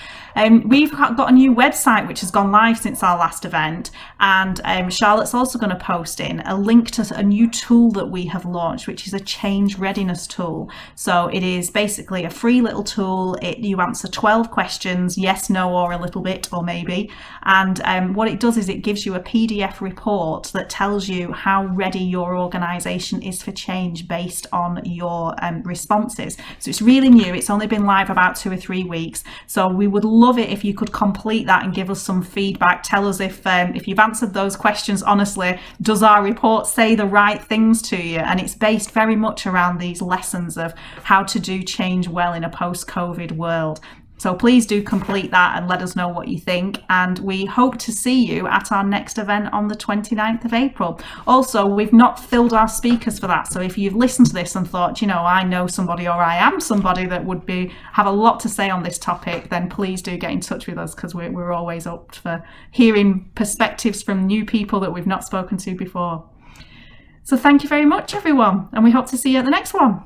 We've got a new website which has gone live since our last event, and Charlotte's also going to post in a link to a new tool that we have launched, which is a change readiness tool. So it is basically a free little tool. You answer 12 questions, yes, no, or a little bit, or maybe, and what it does is it gives you a PDF report that tells you how ready your organisation is for change based on your responses. So it's really new. It's only been live about 2 or 3 weeks, so we would love it if you could complete that and give us some feedback. Tell us if you've answered those questions honestly. Does our report say the right things to you? And it's based very much around these lessons of how to do change well in a post-COVID world. So please do complete that and let us know what you think. And we hope to see you at our next event on the 29th of April. Also, we've not filled our speakers for that. So if you've listened to this and thought, I know somebody, or I am somebody that would have a lot to say on this topic, then please do get in touch with us, because we're always up for hearing perspectives from new people that we've not spoken to before. So thank you very much, everyone, and we hope to see you at the next one.